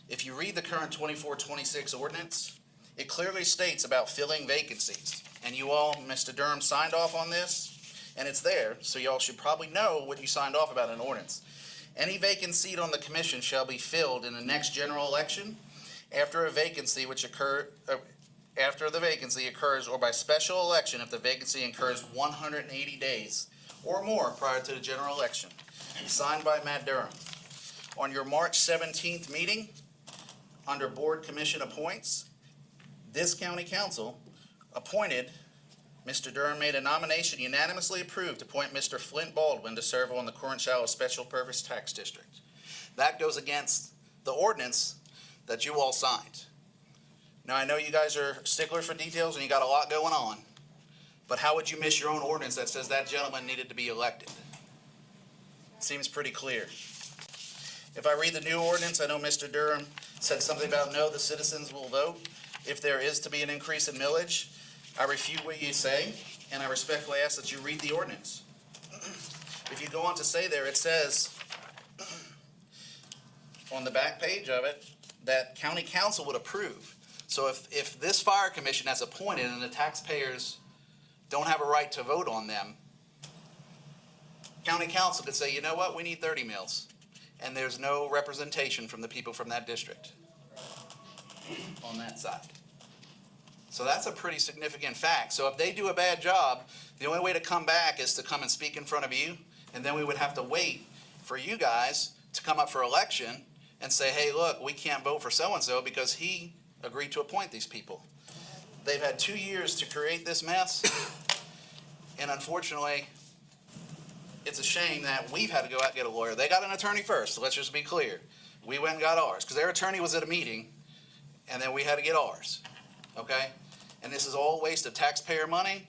If you read the current 24-26 ordinance, it clearly states about filling vacancies. And you all, Mr. Durham, signed off on this, and it's there, so you all should probably know what you signed off about in an ordinance. Any vacant seat on the commission shall be filled in the next general election after the vacancy occurs or by special election if the vacancy occurs 180 days or more prior to the general election. Signed by Matt Durham. On your March 17th meeting, under Board Commission Appoints, this county council appointed, Mr. Durham made a nomination unanimously approved to appoint Mr. Flint Baldwin to serve on the Corinth-Shiloh Special Purpose Tax District. That goes against the ordinance that you all signed. Now, I know you guys are sticklers for details and you got a lot going on, but how would you miss your own ordinance that says that gentleman needed to be elected? Seems pretty clear. If I read the new ordinance, I know Mr. Durham said something about no, the citizens will vote. If there is to be an increase in millage, I refute what you say, and I respectfully ask that you read the ordinance. If you go on to say there, it says on the back page of it that county council would approve. So if this fire commission that's appointed and the taxpayers don't have a right to vote on them, county council could say, you know what, we need 30 mills. And there's no representation from the people from that district on that side. So that's a pretty significant fact. So if they do a bad job, the only way to come back is to come and speak in front of you, and then we would have to wait for you guys to come up for election and say, hey, look, we can't vote for so-and-so because he agreed to appoint these people. They've had 2 years to create this mess, and unfortunately, it's a shame that we've had to go out and get a lawyer. They got an attorney first, so let's just be clear. We went and got ours, because their attorney was at a meeting, and then we had to get ours, okay? And this is all waste of taxpayer money,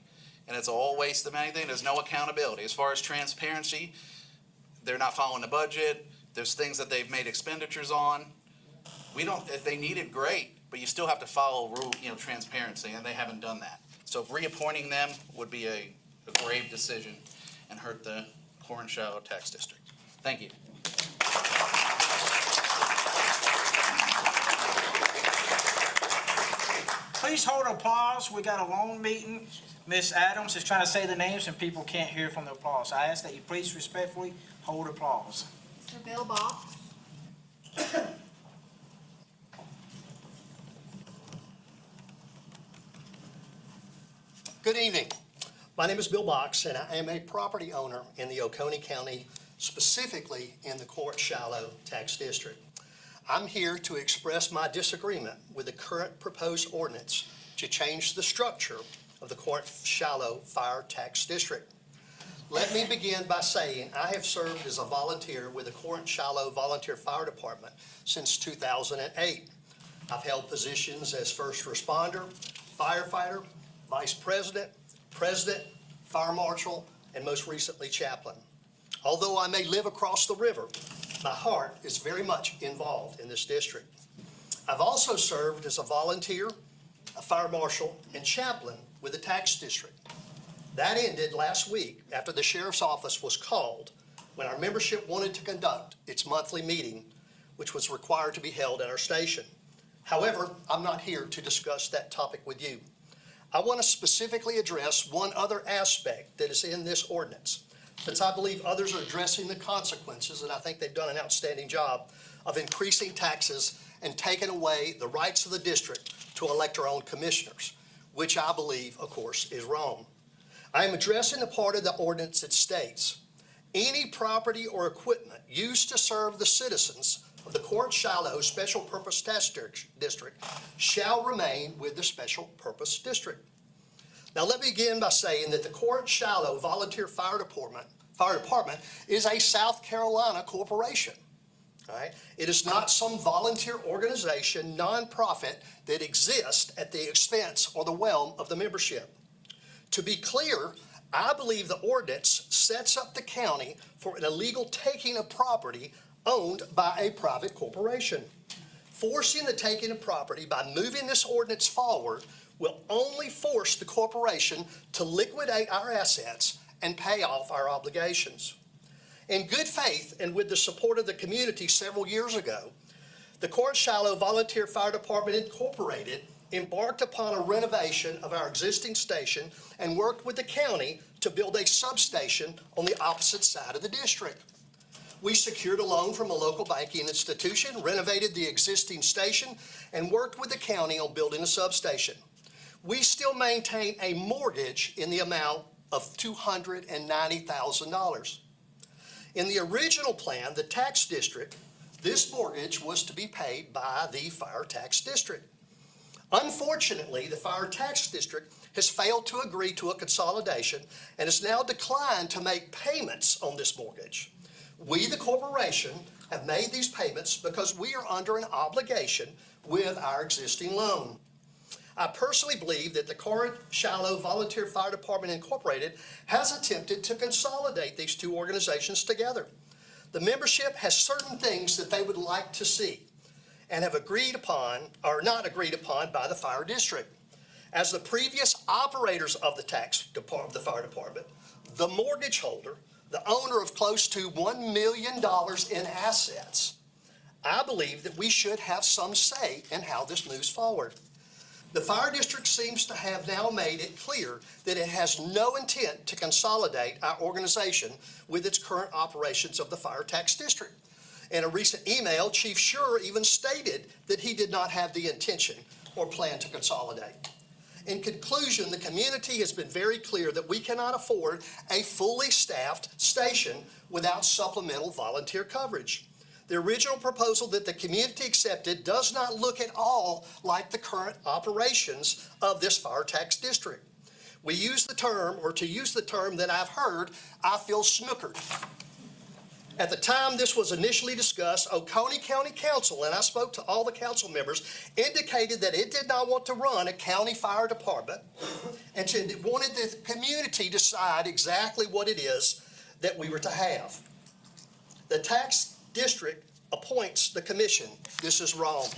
and it's all waste of anything. There's no accountability. As far as transparency, they're not following the budget. There's things that they've made expenditures on. We don't, if they need it, great, but you still have to follow rule, transparency, and they haven't done that. So reappointing them would be a grave decision and hurt the Corinth-Shiloh tax district. Thank you. Please hold applause. We got a long meeting. Miss Adams is trying to say the names and people can't hear from the applause. I ask that you please respectfully hold applause. Mr. Bill Box. Good evening. My name is Bill Box, and I am a property owner in the Oconee County, specifically in the Corinth-Shiloh tax district. I'm here to express my disagreement with the current proposed ordinance to change the structure of the Corinth-Shiloh Fire Tax District. Let me begin by saying I have served as a volunteer with the Corinth-Shiloh Volunteer Fire Department since 2008. I've held positions as first responder, firefighter, vice president, president, fire marshal, and most recently chaplain. Although I may live across the river, my heart is very much involved in this district. I've also served as a volunteer, a fire marshal, and chaplain with the tax district. That ended last week after the sheriff's office was called when our membership wanted to conduct its monthly meeting, which was required to be held at our station. However, I'm not here to discuss that topic with you. I want to specifically address one other aspect that is in this ordinance, since I believe others are addressing the consequences, and I think they've done an outstanding job of increasing taxes and taking away the rights of the district to elect our own commissioners, which I believe, of course, is wrong. I am addressing the part of the ordinance that states, any property or equipment used to serve the citizens of the Corinth-Shiloh Special Purpose Tax District shall remain with the Special Purpose District. Now, let me begin by saying that the Corinth-Shiloh Volunteer Fire Department is a South Carolina corporation. All right? It is not some volunteer organization, nonprofit, that exists at the expense or the whim of the membership. To be clear, I believe the ordinance sets up the county for an illegal taking of property owned by a private corporation. Forcing the taking of property by moving this ordinance forward will only force the corporation to liquidate our assets and pay off our obligations. In good faith and with the support of the community several years ago, the Corinth-Shiloh Volunteer Fire Department Incorporated embarked upon a renovation of our existing station and worked with the county to build a substation on the opposite side of the district. We secured a loan from a local banking institution, renovated the existing station, and worked with the county on building a substation. We still maintain a mortgage in the amount of $290,000. In the original plan, the tax district, this mortgage was to be paid by the fire tax district. Unfortunately, the fire tax district has failed to agree to a consolidation and has now declined to make payments on this mortgage. We, the corporation, have made these payments because we are under an obligation with our existing loan. I personally believe that the Corinth-Shiloh Volunteer Fire Department Incorporated has attempted to consolidate these two organizations together. The membership has certain things that they would like to see and have agreed upon or not agreed upon by the fire district. As the previous operators of the fire department, the mortgage holder, the owner of close to $1 million in assets, I believe that we should have some say in how this moves forward. The fire district seems to have now made it clear that it has no intent to consolidate our organization with its current operations of the fire tax district. In a recent email, Chief Schur even stated that he did not have the intention or plan to consolidate. In conclusion, the community has been very clear that we cannot afford a fully staffed station without supplemental volunteer coverage. The original proposal that the community accepted does not look at all like the current operations of this fire tax district. We use the term, or to use the term that I've heard, I feel snookered. At the time this was initially discussed, Oconee County Council, and I spoke to all the council members, indicated that it did not want to run a county fire department and wanted the community to decide exactly what it is that we were to have. The tax district appoints the commission. This is wrong.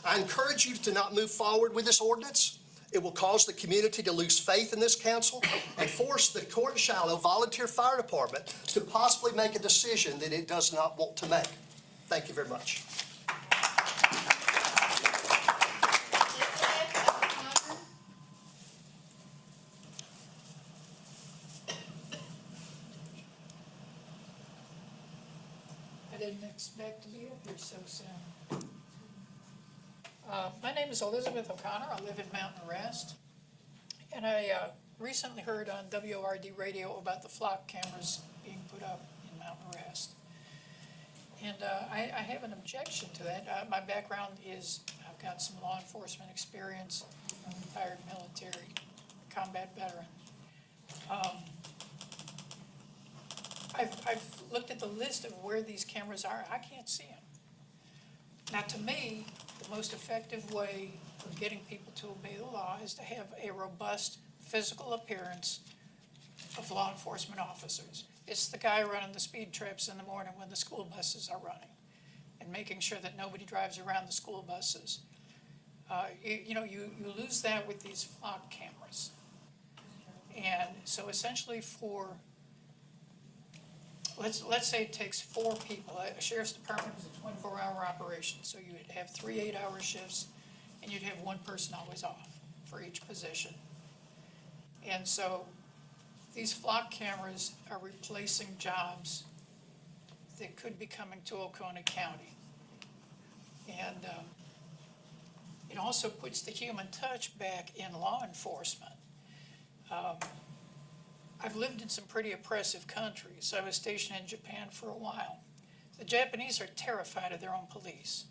I encourage you to not move forward with this ordinance. It will cause the community to lose faith in this council and force the Corinth-Shiloh Volunteer Fire Department to possibly make a decision that it does not want to make. Thank you very much. I didn't expect to be up here so soon. My name is Elizabeth O'Connor. I live in Mountain Rest. And I recently heard on WORD radio about the flock cameras being put up in Mountain Rest. And I have an objection to that. My background is I've got some law enforcement experience. I'm a retired military combat veteran. I've looked at the list of where these cameras are. I can't see them. Now, to me, the most effective way of getting people to obey the law is to have a robust physical appearance of law enforcement officers. It's the guy running the speed traps in the morning when the school buses are running and making sure that nobody drives around the school buses. You lose that with these flock cameras. And so essentially let's say it takes 4 people. A sheriff's department is a 24-hour operation, so you would have 3 8-hour shifts, and you'd have 1 person always off for each position. And so these flock cameras are replacing jobs that could be coming to Oconee County. And it also puts the human touch back in law enforcement. I've lived in some pretty oppressive countries. I was stationed in Japan for a while. The Japanese are terrified of their own police,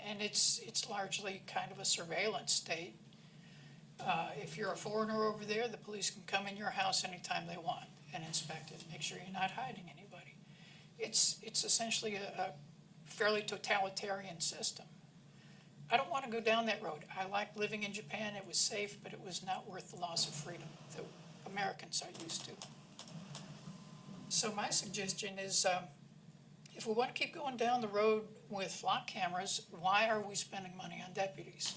and it's largely kind of a surveillance state. If you're a foreigner over there, the police can come in your house anytime they want and inspect it, make sure you're not hiding anybody. It's essentially a fairly totalitarian system. I don't want to go down that road. I liked living in Japan. It was safe, but it was not worth the loss of freedom that Americans are used to. So my suggestion is, if we want to keep going down the road with flock cameras, why are we spending money on deputies?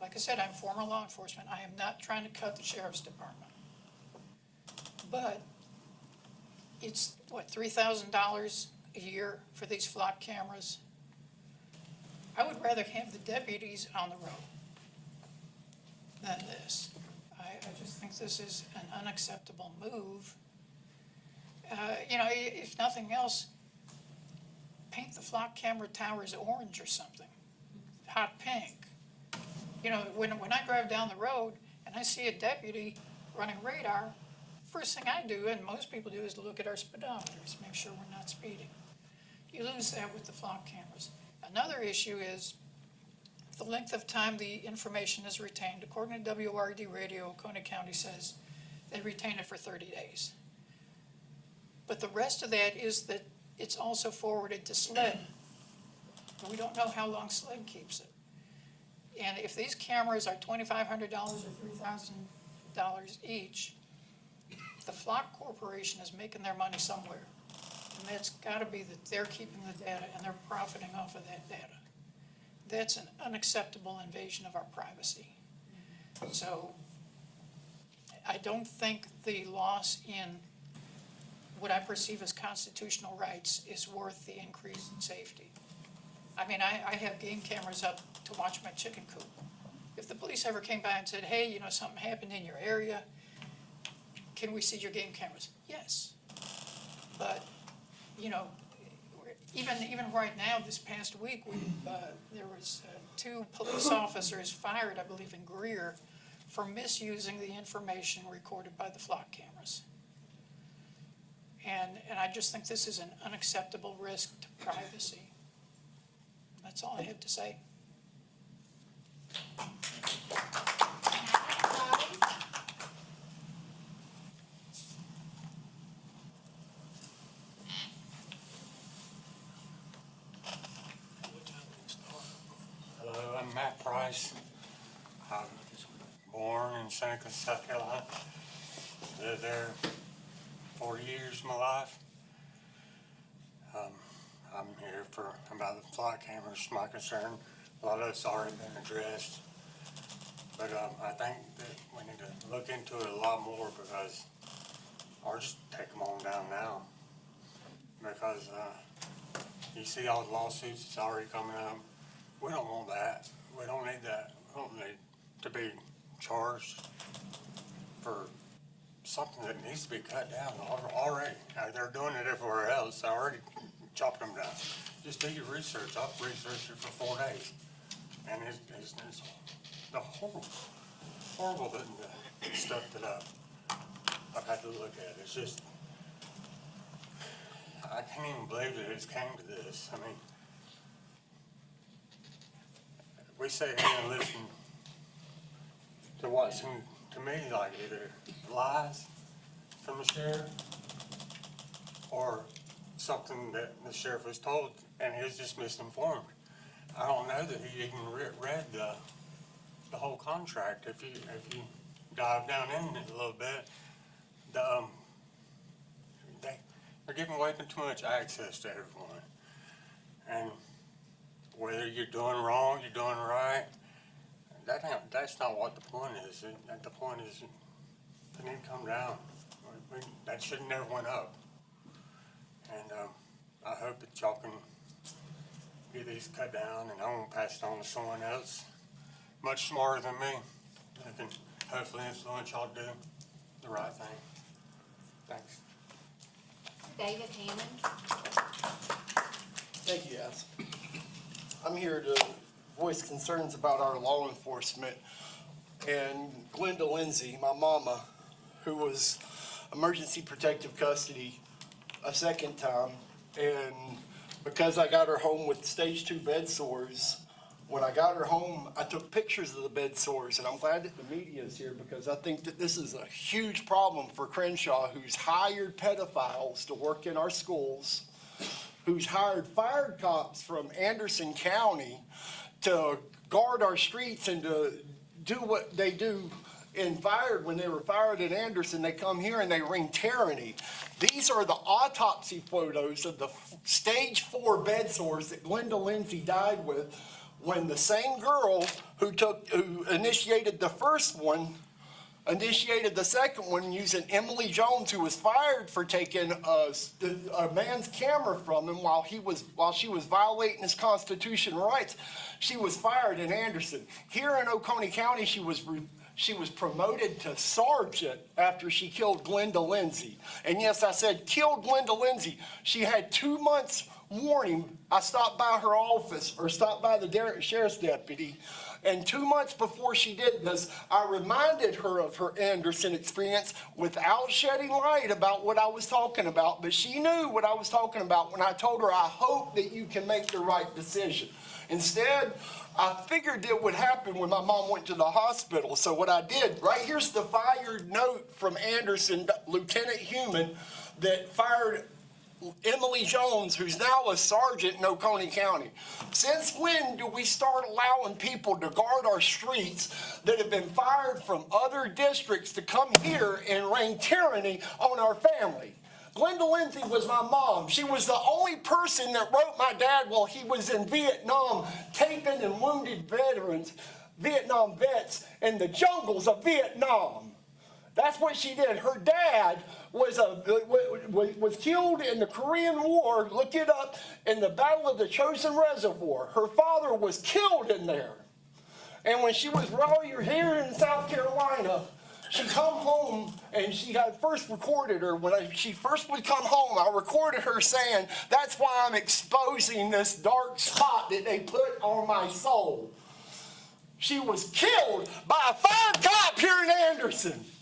Like I said, I'm former law enforcement. I am not trying to cut the sheriff's department. But it's, what, $3,000 a year for these flock cameras? I would rather have the deputies on the road than this. I just think this is an unacceptable move. If nothing else, paint the flock camera towers orange or something, hot pink. When I drive down the road and I see a deputy running radar, first thing I do, and most people do, is look at our speedometers, make sure we're not speeding. You lose that with the flock cameras. Another issue is the length of time the information is retained. According to WORD radio, Oconee County says they retain it for 30 days. But the rest of that is that it's also forwarded to SLED. And we don't know how long SLED keeps it. And if these cameras are $2,500 or $3,000 each, the Flock Corporation is making their money somewhere. And that's got to be that they're keeping the data and they're profiting off of that data. That's an unacceptable invasion of our privacy. So I don't think the loss in what I perceive as constitutional rights is worth the increase in safety. I mean, I have game cameras up to watch my chicken coop. If the police ever came by and said, hey, something happened in your area, can we see your game cameras? Yes. But, even right now, this past week, there was 2 police officers fired, I believe, in Greer for misusing the information recorded by the flock cameras. And I just think this is an unacceptable risk to privacy. That's all I have to say. South Carolina. Lived there 40 years of my life. I'm here about the flock cameras, my concern. A lot of it's already been addressed. But I think that we need to look into it a lot more because, or just take them on down now. Because you see all the lawsuits that's already coming up. We don't want that. We don't need that. We don't need to be charged for something that needs to be cut down already. They're doing it everywhere else. I already chopped them down. Just do your research. I've researched it for 4 days. And it's the horrible stuff that I've had to look at. It's just, I can't even believe that it's came to this. I mean, we sit here and listen to what seems to me like either lies from the sheriff or something that the sheriff was told and he was just misinformed. I don't know that he even read the whole contract. If you dive down in it a little bit, they're giving away too much access to everyone. And whether you're doing wrong, you're doing right, that's not what the point is. The point is they need to come down. That should have never went up. And I hope that y'all can get these cut down, and I won't pass it on to someone else much smarter than me that can hopefully influence y'all to do the right thing. Thanks. David Hammond. Thank you, guys. I'm here to voice concerns about our law enforcement and Glenda Lindsay, my mama, who was emergency protective custody a second time. And because I got her home with stage 2 bed sores, when I got her home, I took pictures of the bed sores, and I'm glad that the media is here because I think that this is a huge problem for Crenshaw, who's hired pedophiles to work in our schools, who's hired fire cops from Anderson County to guard our streets and to do what they do when they were fired at Anderson. They come here and they ring tyranny. These are the autopsy photos of the stage 4 bed sores that Glenda Lindsay died with, when the same girl who initiated the first one initiated the second one using Emily Jones, who was fired for taking a man's camera from him while she was violating his constitutional rights. She was fired in Anderson. Here in Oconee County, she was promoted to sergeant after she killed Glenda Lindsay. And yes, I said killed Glenda Lindsay. She had 2 months warning. I stopped by her office, or stopped by the sheriff's deputy, and 2 months before she did this, I reminded her of her Anderson experience without shedding light about what I was talking about. But she knew what I was talking about when I told her, I hope that you can make the right decision. Instead, I figured it would happen when my mom went to the hospital. So what I did, right here's the fired note from Anderson, Lieutenant Human, that fired Emily Jones, who's now a sergeant in Oconee County. Since when do we start allowing people to guard our streets that have been fired from other districts to come here and reign tyranny on our family? Glenda Lindsay was my mom. She was the only person that wrote my dad while he was in Vietnam, taping and wounded Vietnam vets in the jungles of Vietnam. That's what she did. Her dad was killed in the Korean War. Look it up, in the Battle of the Chosin Reservoir. Her father was killed in there. And when she was while you're here in South Carolina, she come home, and I first recorded her. When she first would come home, I recorded her saying, "That's why I'm exposing this dark spot that they put on my soul." She was killed by a fired cop here in Anderson.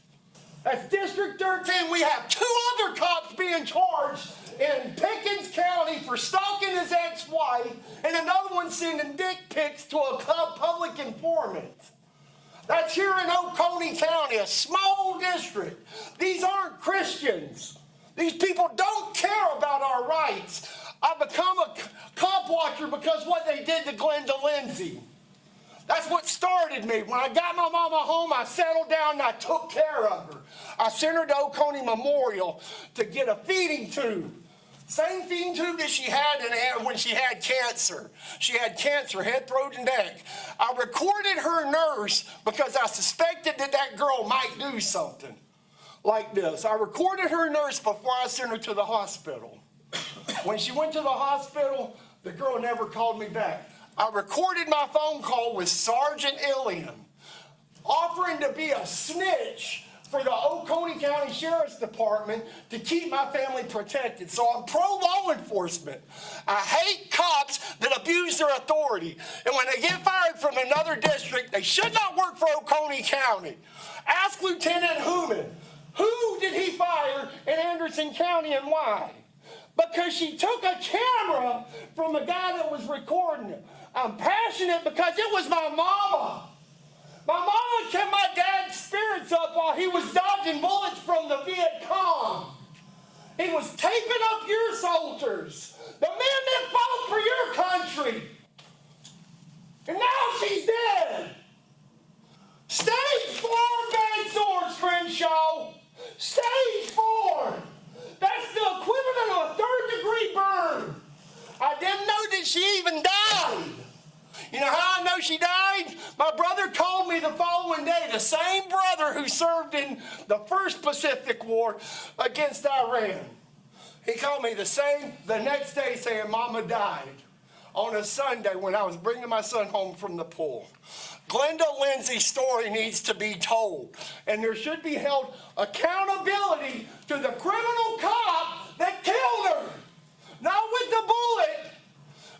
That's District 13. We have 2 other cops being charged in Pickens County for stalking his ex-wife, and another one sending dick pics to a public informant. That's here in Oconee County, a small district. These aren't Christians. These people don't care about our rights. I become a cop watcher because what they did to Glenda Lindsay. That's what started me. When I got my mama home, I settled down and I took care of her. I sent her to Oconee Memorial to get a feeding tube. Same feeding tube that she had when she had cancer. She had cancer, head, throat, and neck. I recorded her nurse because I suspected that that girl might do something like this. I recorded her nurse before I sent her to the hospital. When she went to the hospital, the girl never called me back. I recorded my phone call with Sergeant Illian, offering to be a snitch for the Oconee County Sheriff's Department to keep my family protected. So I'm pro-law enforcement. I hate cops that abuse their authority. And when they get fired from another district, they should not work for Oconee County. Ask Lieutenant Hooman, who did he fire in Anderson County and why? Because she took a camera from a guy that was recording it. I'm passionate because it was my mama. My mama kept my dad's spirits up while he was dodging bullets from the Viet Cong. He was taping up your soldiers, the men that fought for your country. And now she's dead. Stage 4 bad sores, Crenshaw. Stage 4. That's the equivalent of a 3rd-degree burn. I didn't know that she even died. You know how I know she died? My brother called me the following day, the same brother who served in the First Pacific War against Iran. He called me the next day saying Mama died on a Sunday when I was bringing my son home from the pool. Glenda Lindsay's story needs to be told, and there should be held accountability to the criminal cop that killed her. Not with the bullet,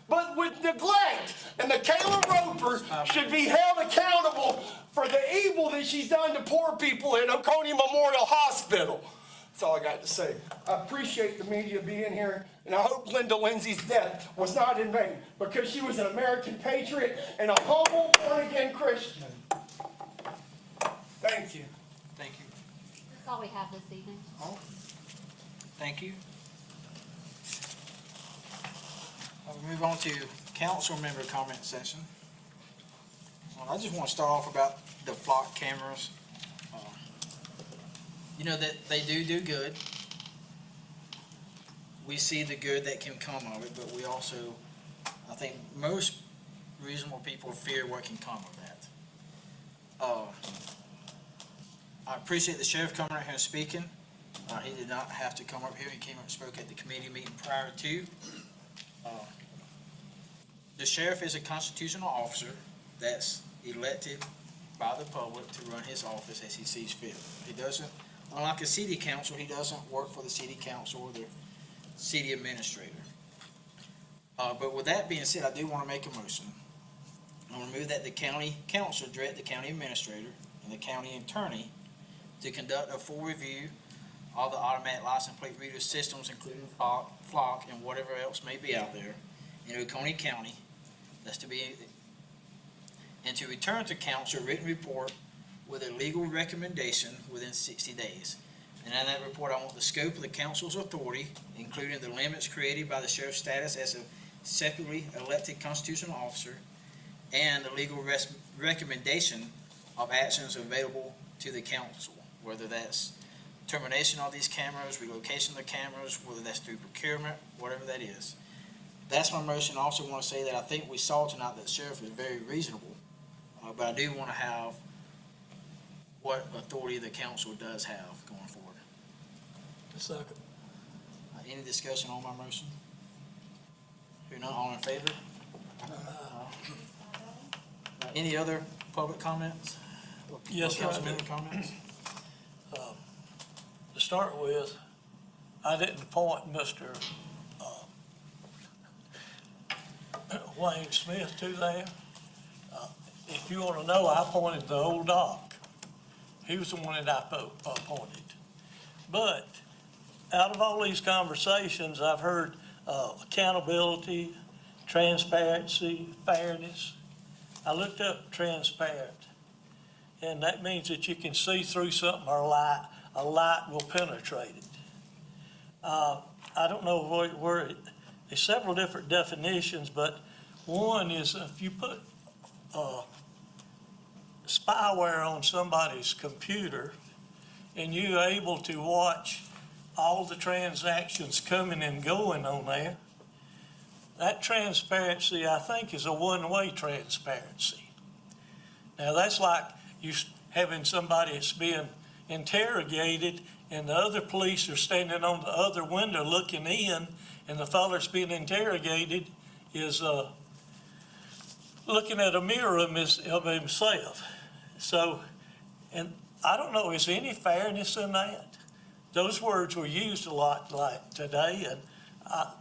but with neglect. And Michaela Roper should be held accountable for the evil that she's done to poor people at Oconee Memorial Hospital. That's all I got to say. I appreciate the media being here, and I hope Glenda Lindsay's death was not in vain, because she was an American patriot and a humble, born-again Christian. Thank you. Thank you. That's all we have this evening. Oh, thank you. We'll move on to council member comment session. I just want to start off about the flock cameras. You know that they do good. We see the good that can come of it, but we also, I think most reasonable people fear what can come of that. I appreciate the sheriff coming out here and speaking. He did not have to come up here. He came up and spoke at the committee meeting prior to. The sheriff is a constitutional officer that's elected by the public to run his office as he sees fit. He doesn't, unlike a city council, he doesn't work for the city council or the city administrator. But with that being said, I do want to make a motion. I want to move that the county council direct the county administrator and the county attorney to conduct a full review of the automatic license plate reader systems, including flock and whatever else may be out there in Oconee County. That's to be, and to return to council a written report with a legal recommendation within 60 days. And in that report, I want the scope of the council's authority, including the limits created by the sheriff's status as a separately elected constitutional officer, and the legal recommendation of actions available to the council, whether that's termination of these cameras, relocation of the cameras, whether that's through procurement, whatever that is. That's my motion. I also want to say that I think we saw tonight that the sheriff is very reasonable, but I do want to have what authority the council does have going forward. Second. Any discussion on my motion? If not, all in favor? Any other public comments? Yes, Council sir, I do. member comments? To start with, I didn't appoint Mr. Wayne Smith to there. If you want to know, I appointed the old doc. He was the one that I appointed. But out of all these conversations, I've heard accountability, transparency, fairness. I looked up transparent, and that means that you can see through something or a light will penetrate it. I don't know where there's several different definitions, but one is if you put spyware on somebody's computer and you're able to watch all the transactions coming and going on there, that transparency, I think, is a one-way transparency. Now, that's like you having somebody that's being interrogated and the other police are standing on the other window looking in, and the fellow that's being interrogated is looking at a mirror of himself. So, and I don't know, is there any fairness in that? Those words were used a lot like today,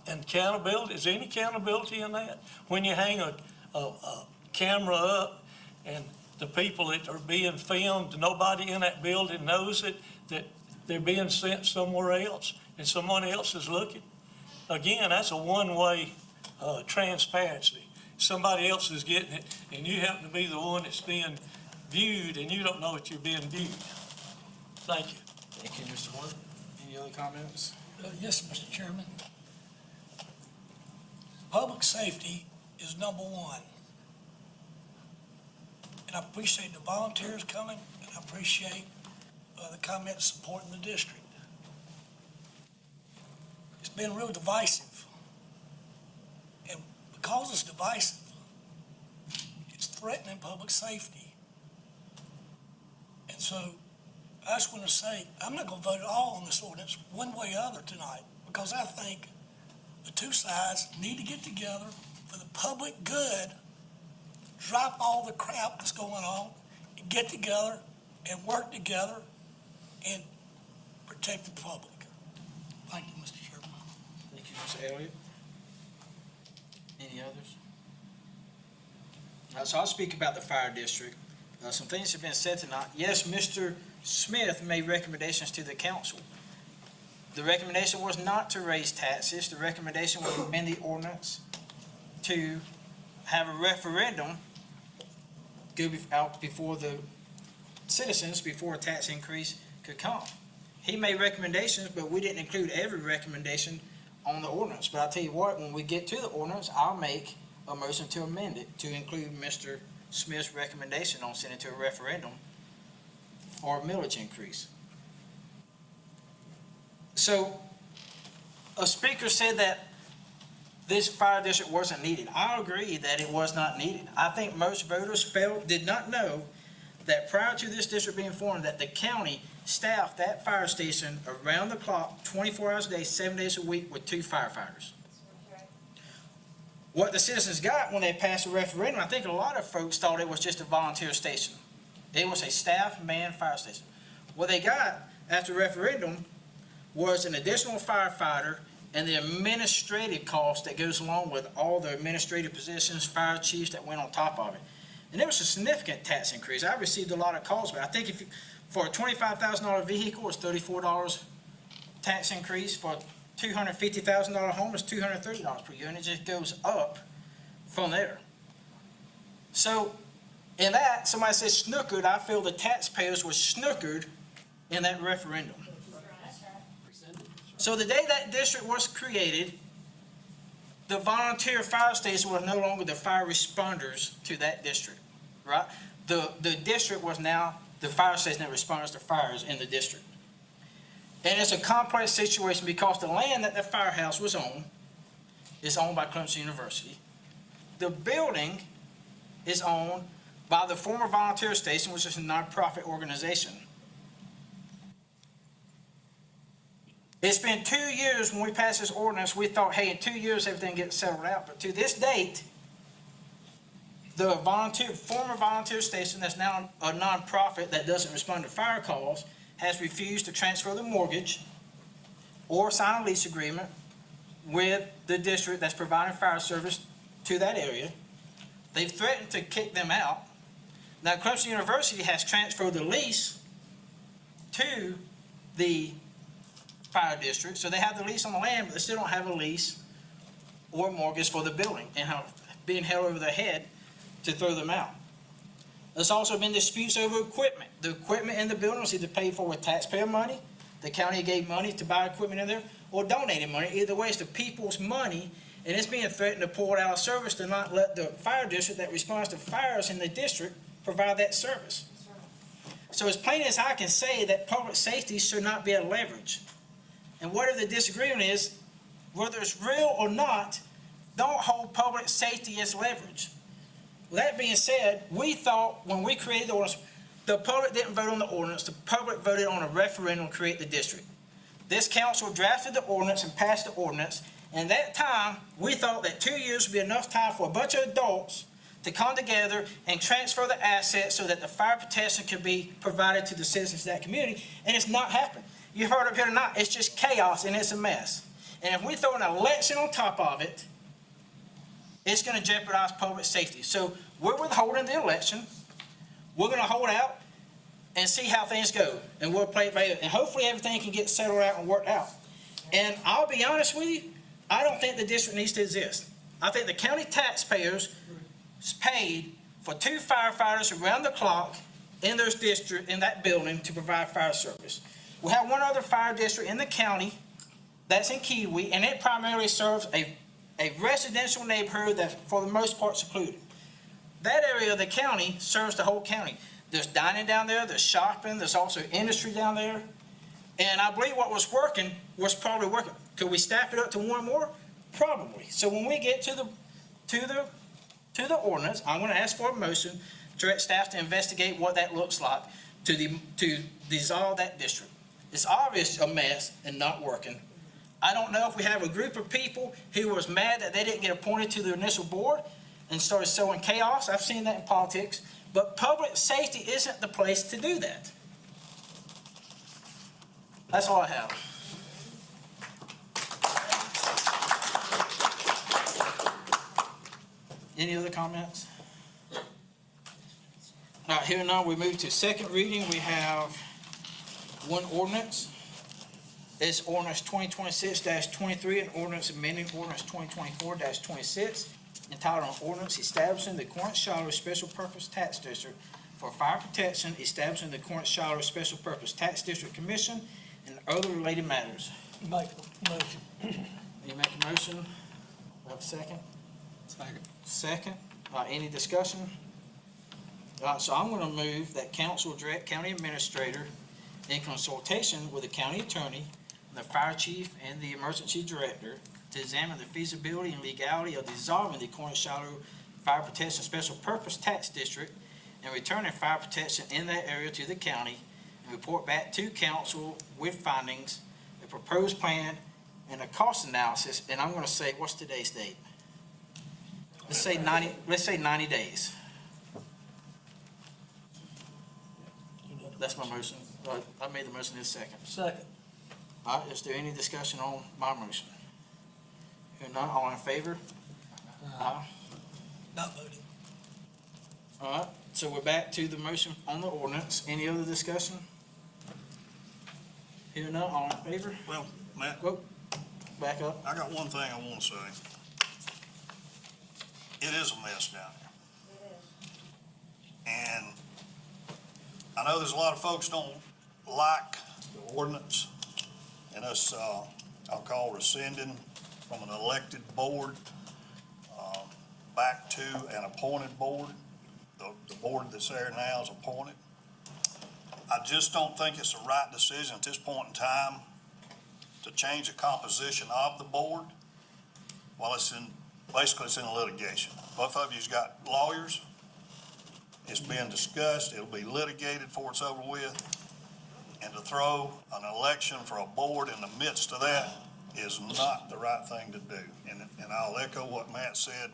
and accountability, is there any accountability in that? When you hang a camera up and the people that are being filmed, nobody in that building knows it, that they're being sent somewhere else and someone else is looking. Again, that's a one-way transparency. Somebody else is getting it and you happen to be the one that's being viewed and you don't know that you're being viewed. Thank you. Thank you, Mr. Moore. Any other comments? Yes, Mr. Chairman. Public safety is number one. And I appreciate the volunteers coming, and I appreciate the comments supporting the district. It's been real divisive. And because it's divisive, it's threatening public safety. And so I just want to say, I'm not going to vote at all on this ordinance one way or other tonight, because I think the two sides need to get together for the public good, drop all the crap that's going on, and get together and work together and protect the public. Thank you, Mr. Chairman. Thank you, Mr. Elliott. Any others? So I'll speak about the fire district. Some things have been said tonight. Yes, Mr. Smith made recommendations to the council. The recommendation was not to raise taxes. The recommendation was to amend the ordinance to have a referendum go out before the citizens before a tax increase could come. He made recommendations, but we didn't include every recommendation on the ordinance. But I'll tell you what, when we get to the ordinance, I'll make a motion to amend it to include Mr. Smith's recommendation on sending it to a referendum for a millage increase. So a speaker said that this fire district wasn't needed. I agree that it was not needed. I think most voters did not know that prior to this district being formed, that the county staffed that fire station around the clock, 24 hours a day, 7 days a week with 2 firefighters. What the citizens got when they passed the referendum, I think a lot of folks thought it was just a volunteer station. It was a staff manned fire station. What they got after the referendum was an additional firefighter and the administrative cost that goes along with all the administrative positions, fire chiefs that went on top of it. And it was a significant tax increase. I received a lot of calls, but I think if you, for a $25,000 vehicle, it's $34 tax increase. For a $250,000 home, it's $230 per year, and it just goes up from there. So in that, somebody says snookered. I feel the taxpayers were snookered in that referendum. So the day that district was created, the volunteer fire station was no longer the fire responders to that district, right? The district was now the fire station that responds to fires in the district. And it's a complex situation because the land that the firehouse was on is owned by Clemson University. The building is owned by the former volunteer station, which is a nonprofit organization. It's been 2 years when we passed this ordinance. We thought, hey, in 2 years everything gets settled out. But to this date, the former volunteer station that's now a nonprofit that doesn't respond to fire calls has refused to transfer the mortgage or sign a lease agreement with the district that's providing fire service to that area. They've threatened to kick them out. Now, Clemson University has transferred the lease to the fire district, so they have the lease on the land, but they still don't have a lease or mortgage for the building and being held over their head to throw them out. There's also been disputes over equipment. The equipment in the building was either paid for with taxpayer money, the county gave money to buy equipment in there, or donated money. Either way, it's the people's money, and it's being threatened to pull it out of service to not let the fire district that responds to fires in the district provide that service. So as plain as I can say that public safety should not be a leverage. And whatever the disagreement is, whether it's real or not, don't hold public safety as leverage. With that being said, we thought when we created the ordinance, the public didn't vote on the ordinance, the public voted on a referendum to create the district. This council drafted the ordinance and passed the ordinance, and at that time, we thought that 2 years would be enough time for a bunch of adults to come together and transfer the assets so that the fire protection could be provided to the citizens of that community, and it's not happening. You heard up here tonight, it's just chaos and it's a mess. And if we throw an election on top of it, it's gonna jeopardize public safety. So we're withholding the election. We're gonna hold out and see how things go, and we'll play it by ear. And hopefully everything can get settled out and worked out. And I'll be honest with you, I don't think the district needs to exist. I think the county taxpayers paid for 2 firefighters around the clock in those district, in that building to provide fire service. We have one other fire district in the county that's in Kiwi, and it primarily serves a residential neighborhood that's for the most part secluded. That area of the county serves the whole county. There's dining down there, there's shopping, there's also industry down there. And I believe what was working was probably working. Could we staff it up to one more? Probably. So when we get to the ordinance, I'm gonna ask for a motion to direct staff to investigate what that looks like to dissolve that district. It's obvious a mess and not working. I don't know if we have a group of people who was mad that they didn't get appointed to the initial board and started sowing chaos. I've seen that in politics. But public safety isn't the place to do that. That's all I have. Any other comments? All right, here now we move to second reading. We have one ordinance. It's ordinance 2026-23, an ordinance amending ordinance 2024-26, entitled an ordinance establishing the Corinth-Shiloh Special Purpose Tax District for fire protection, establishing the Corinth-Shiloh Special Purpose Tax District Commission, and other related matters. Make a motion. You make a motion? We have a second? Second. Any discussion? So I'm gonna move that council direct county administrator in consultation with the county attorney, the fire chief, and the emergency director to examine the feasibility and legality of dissolving the Corinth-Shiloh Fire Protection Special Purpose Tax District and returning fire protection in that area to the county, and report back to council with findings, a proposed plan, and a cost analysis. And I'm gonna say, what's today's date? Let's say 90 days. That's my motion. I made the motion in a second. Second. All right, is there any discussion on my motion? If not, all in favor? Aye. Not voting. All right, so we're back to the motion on the ordinance. Any other discussion? Here none, all in favor? Well, Matt, Whoa, back up. I got one thing I want to say. It is a mess down there. And I know there's a lot of folks don't like the ordinance and us, I'll call rescinding from an elected board back to an appointed board. The board that's there now is appointed. I just don't think it's the right decision at this point in time to change the composition of the board while basically it's in litigation. Both of you's got lawyers. It's being discussed. It'll be litigated before it's over with. And to throw an election for a board in the midst of that is not the right thing to do. And I'll echo what Matt said.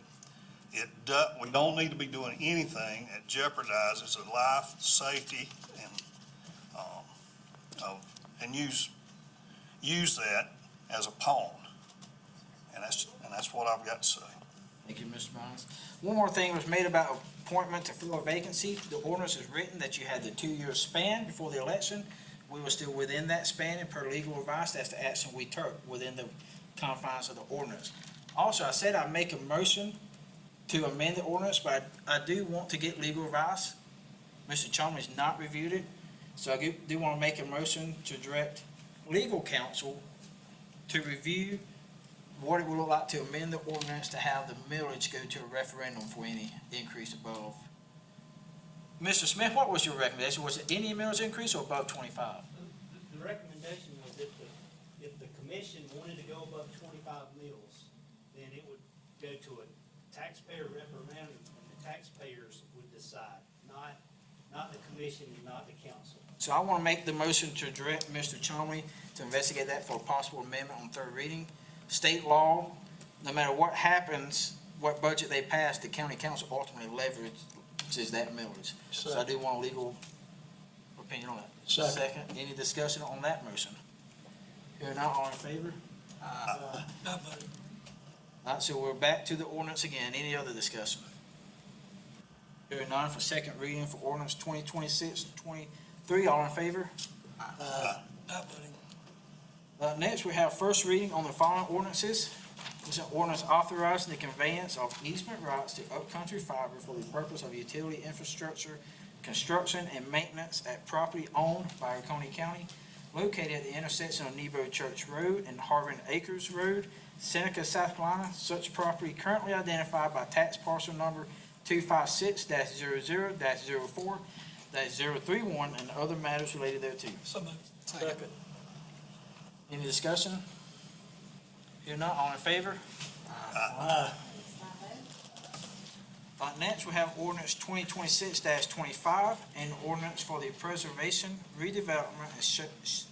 We don't need to be doing anything that jeopardizes the life, safety, and use that as a pawn. And that's what I've got to say. Thank you, Mr. Barnes. One more thing was made about appointment to fill a vacancy. The ordinance is written that you had the 2-year span before the election. We were still within that span, and per legal advice, that's the action we took within the confines of the ordinance. Also, I said I'd make a motion to amend the ordinance, but I do want to get legal advice. Mr. Chalmers not reviewed it, so I do want to make a motion to direct legal counsel to review what it would look like to amend the ordinance to have the millage go to a referendum for any increase above Mr. Smith, what was your recommendation? Was it any millage increase or above 25? The recommendation was if the commission wanted to go above 25 mils, then it would go to a taxpayer referendum, and the taxpayers would decide, not the commission and not the council. So I want to make the motion to direct Mr. Chomley to investigate that for a possible amendment on third reading. State law, no matter what happens, what budget they pass, the county council ultimately leverages that millage. So I do want a legal opinion on that. Second, any discussion on that motion? Hearing none, all in favor? I vote. All right, so we're back to the ordinance again. Any other discussion? Hearing none for second reading for ordinance 2026-23. All in favor? I vote. Next, we have first reading on the following ordinances. This is an ordinance authorizing the conveyance of easement rights to Upcountry Fiber for the purpose of utility infrastructure, construction, and maintenance at property owned by Oconee County, located at the intersection of Nebo Church Road and Harvin Acres Road, Seneca, South Carolina. Such property currently identified by tax parcel number 256-00-04-031 and other matters related thereto. So moved. Second. Any discussion? If not, all in favor? Next, we have ordinance 2026-25, an ordinance for the preservation, redevelopment, and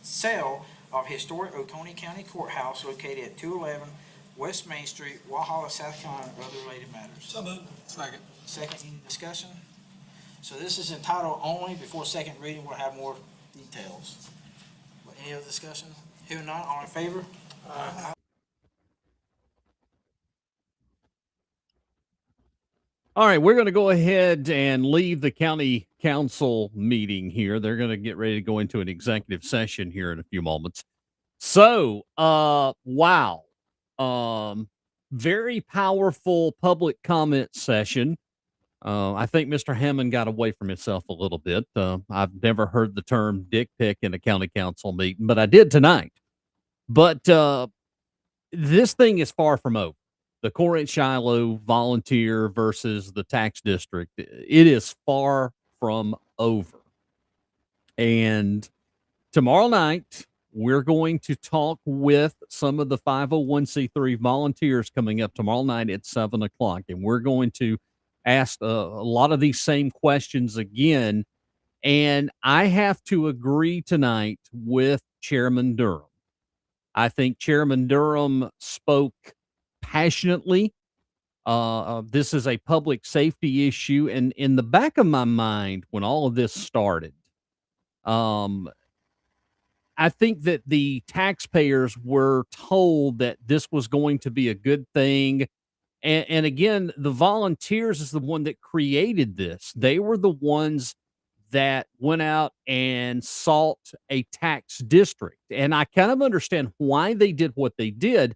sale of historic Oconee County Courthouse located at 211 West Main Street, Walhalla, South Carolina, and other related matters. So moved. Second, any discussion? So this is entitled only. Before second reading, we'll have more details. But any other discussion? Hearing none, all in favor? All right, we're going to go ahead and leave the county council meeting here. They're going to get ready to go into an executive session here in a few moments. So, wow. Very powerful public comment session. I think Mr. Hammond got away from himself a little bit. I've never heard the term dick pic in a county council meeting, but I did tonight. But this thing is far from over. The Corinth-Shiloh Volunteer versus the tax district. It is far from over. And tomorrow night, we're going to talk with some of the 501c3 volunteers coming up tomorrow night at 7 o'clock. And we're going to ask a lot of these same questions again. And I have to agree tonight with Chairman Durham. I think Chairman Durham spoke passionately. This is a public safety issue. And in the back of my mind, when all of this started, I think that the taxpayers were told that this was going to be a good thing. And again, the volunteers is the one that created this. They were the ones that went out and sought a tax district. And I kind of understand why they did what they did.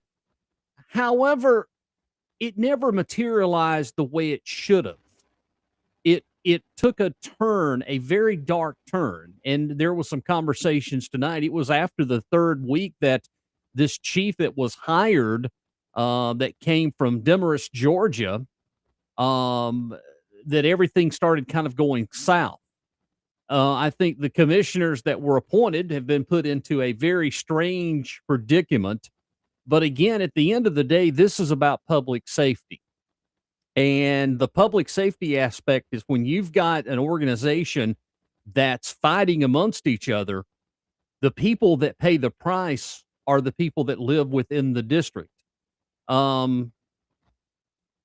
However, it never materialized the way it should have. It took a turn, a very dark turn. And there was some conversations tonight. It was after the third week that this chief that was hired, that came from Demarest, Georgia, that everything started kind of going south. I think the commissioners that were appointed have been put into a very strange predicament. But again, at the end of the day, this is about public safety. And the public safety aspect is when you've got an organization that's fighting amongst each other, the people that pay the price are the people that live within the district.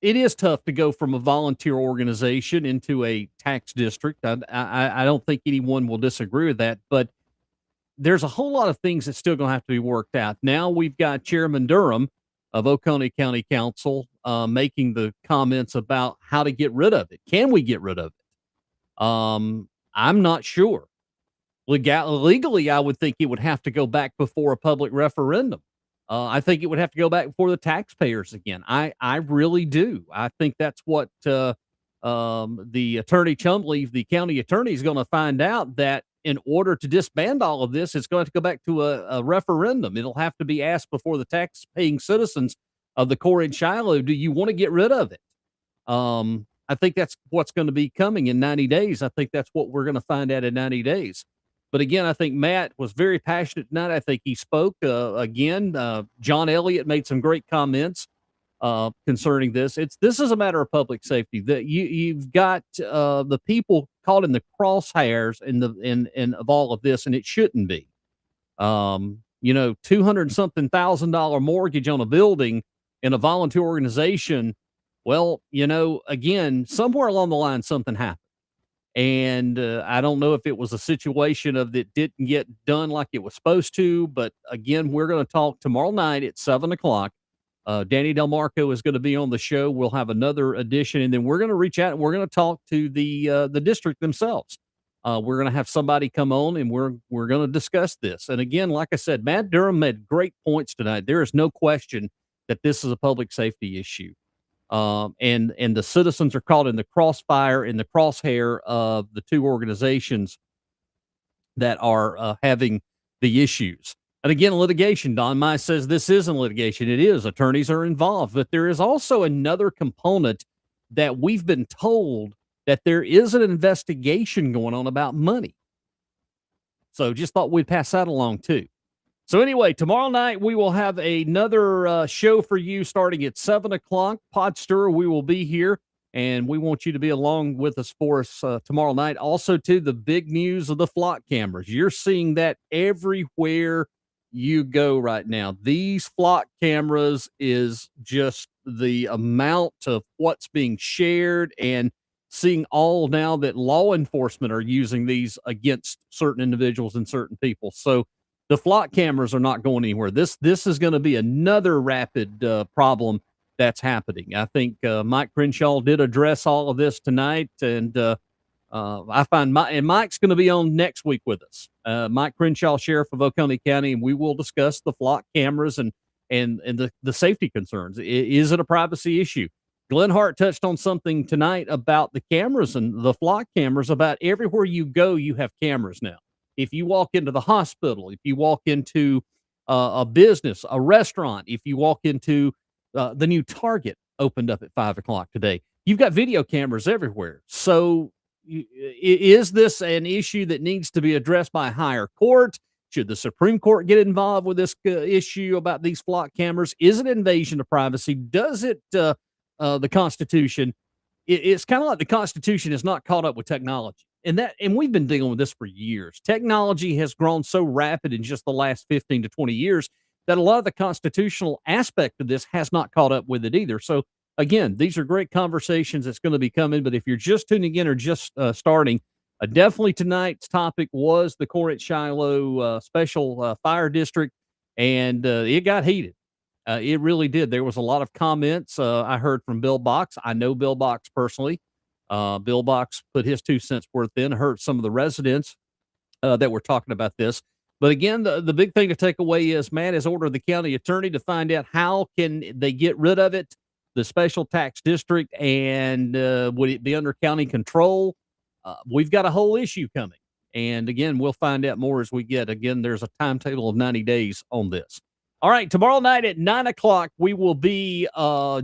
It is tough to go from a volunteer organization into a tax district. I don't think anyone will disagree with that, but there's a whole lot of things that's still going to have to be worked out. Now we've got Chairman Durham of Oconee County Council making the comments about how to get rid of it. Can we get rid of it? I'm not sure. Legally, I would think it would have to go back before a public referendum. I think it would have to go back before the taxpayers again. I really do. I think that's what the attorney Chumley, the county attorney, is going to find out, that in order to disband all of this, it's going to go back to a referendum. It'll have to be asked before the tax-paying citizens of the Corinth-Shiloh, do you want to get rid of it? I think that's what's going to be coming in 90 days. I think that's what we're going to find out in 90 days. But again, I think Matt was very passionate tonight. I think he spoke again. John Elliott made some great comments concerning this. This is a matter of public safety. That you've got the people caught in the crosshairs in of all of this, and it shouldn't be. $200 something thousand mortgage on a building in a volunteer organization. Well, again, somewhere along the line, something happened. And I don't know if it was a situation of that didn't get done like it was supposed to. But again, we're going to talk tomorrow night at 7:00. Danny Delmarco is going to be on the show. We'll have another edition, and then we're going to reach out and we're going to talk to the district themselves. We're going to have somebody come on, and we're going to discuss this. And again, like I said, Matt Durham made great points tonight. There is no question that this is a public safety issue. And the citizens are caught in the crossfire, in the crosshair of the two organizations that are having the issues. And again, litigation. Don Mize says this isn't litigation. It is. Attorneys are involved. But there is also another component that we've been told that there is an investigation going on about money. So just thought we'd pass that along too. So anyway, tomorrow night we will have another show for you starting at 7:00. Podster, we will be here, and we want you to be along with us tomorrow night. Also, too, the big news of the flock cameras. You're seeing that everywhere you go right now. These flock cameras is just the amount of what's being shared, and seeing all now that law enforcement are using these against certain individuals and certain people. So the flock cameras are not going anywhere. This is going to be another rapid problem that's happening. I think Mike Crenshaw did address all of this tonight, and I find Mike's going to be on next week with us. Mike Crenshaw, Sheriff of Oconee County, and we will discuss the flock cameras and the safety concerns. Is it a privacy issue? Glenn Hart touched on something tonight about the cameras and the flock cameras. About everywhere you go, you have cameras now. If you walk into the hospital, if you walk into a business, a restaurant, if you walk into the new Target opened up at 5:00 today, you've got video cameras everywhere. So is this an issue that needs to be addressed by a higher court? Should the Supreme Court get involved with this issue about these flock cameras? Is it invasion of privacy? Does it the Constitution? It's kind of like the Constitution is not caught up with technology. And we've been dealing with this for years. Technology has grown so rapid in just the last 15 to 20 years that a lot of the constitutional aspect of this has not caught up with it either. So again, these are great conversations that's going to be coming. But if you're just tuning in or just starting, definitely tonight's topic was the Corinth-Shiloh Special Fire District, and it got heated. It really did. There was a lot of comments. I heard from Bill Box. I know Bill Box personally. Bill Box put his 2 cents worth in, heard some of the residents that were talking about this. But again, the big thing to take away is Matt has ordered the county attorney to find out how can they get rid of it, the special tax district, and would it be under county control? We've got a whole issue coming. And again, we'll find out more as we get. Again, there's a timetable of 90 days on this. All right, tomorrow night at 9:00, we will be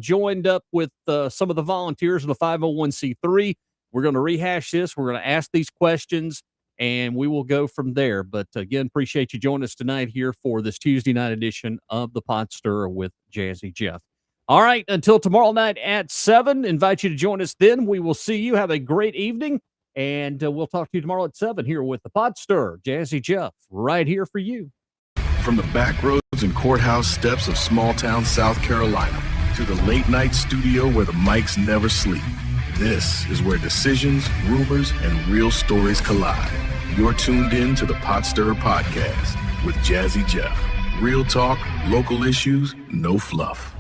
joined up with some of the volunteers of the 501c3. We're going to rehash this. We're going to ask these questions, and we will go from there. But again, appreciate you joining us tonight here for this Tuesday night edition of the Pot Stirrer with Jazzy Jeff. All right, until tomorrow night at 7, invite you to join us then. We will see you. Have a great evening, and we'll talk to you tomorrow at 7 here with the Pot Stirrer, Jazzy Jeff, right here for you. From the back roads and courthouse steps of small-town South Carolina to the late-night studio where the mics never sleep, this is where decisions, rumors, and real stories collide. You're tuned in to the Pot Stirrer Podcast with Jazzy Jeff. Real talk, local issues, no fluff.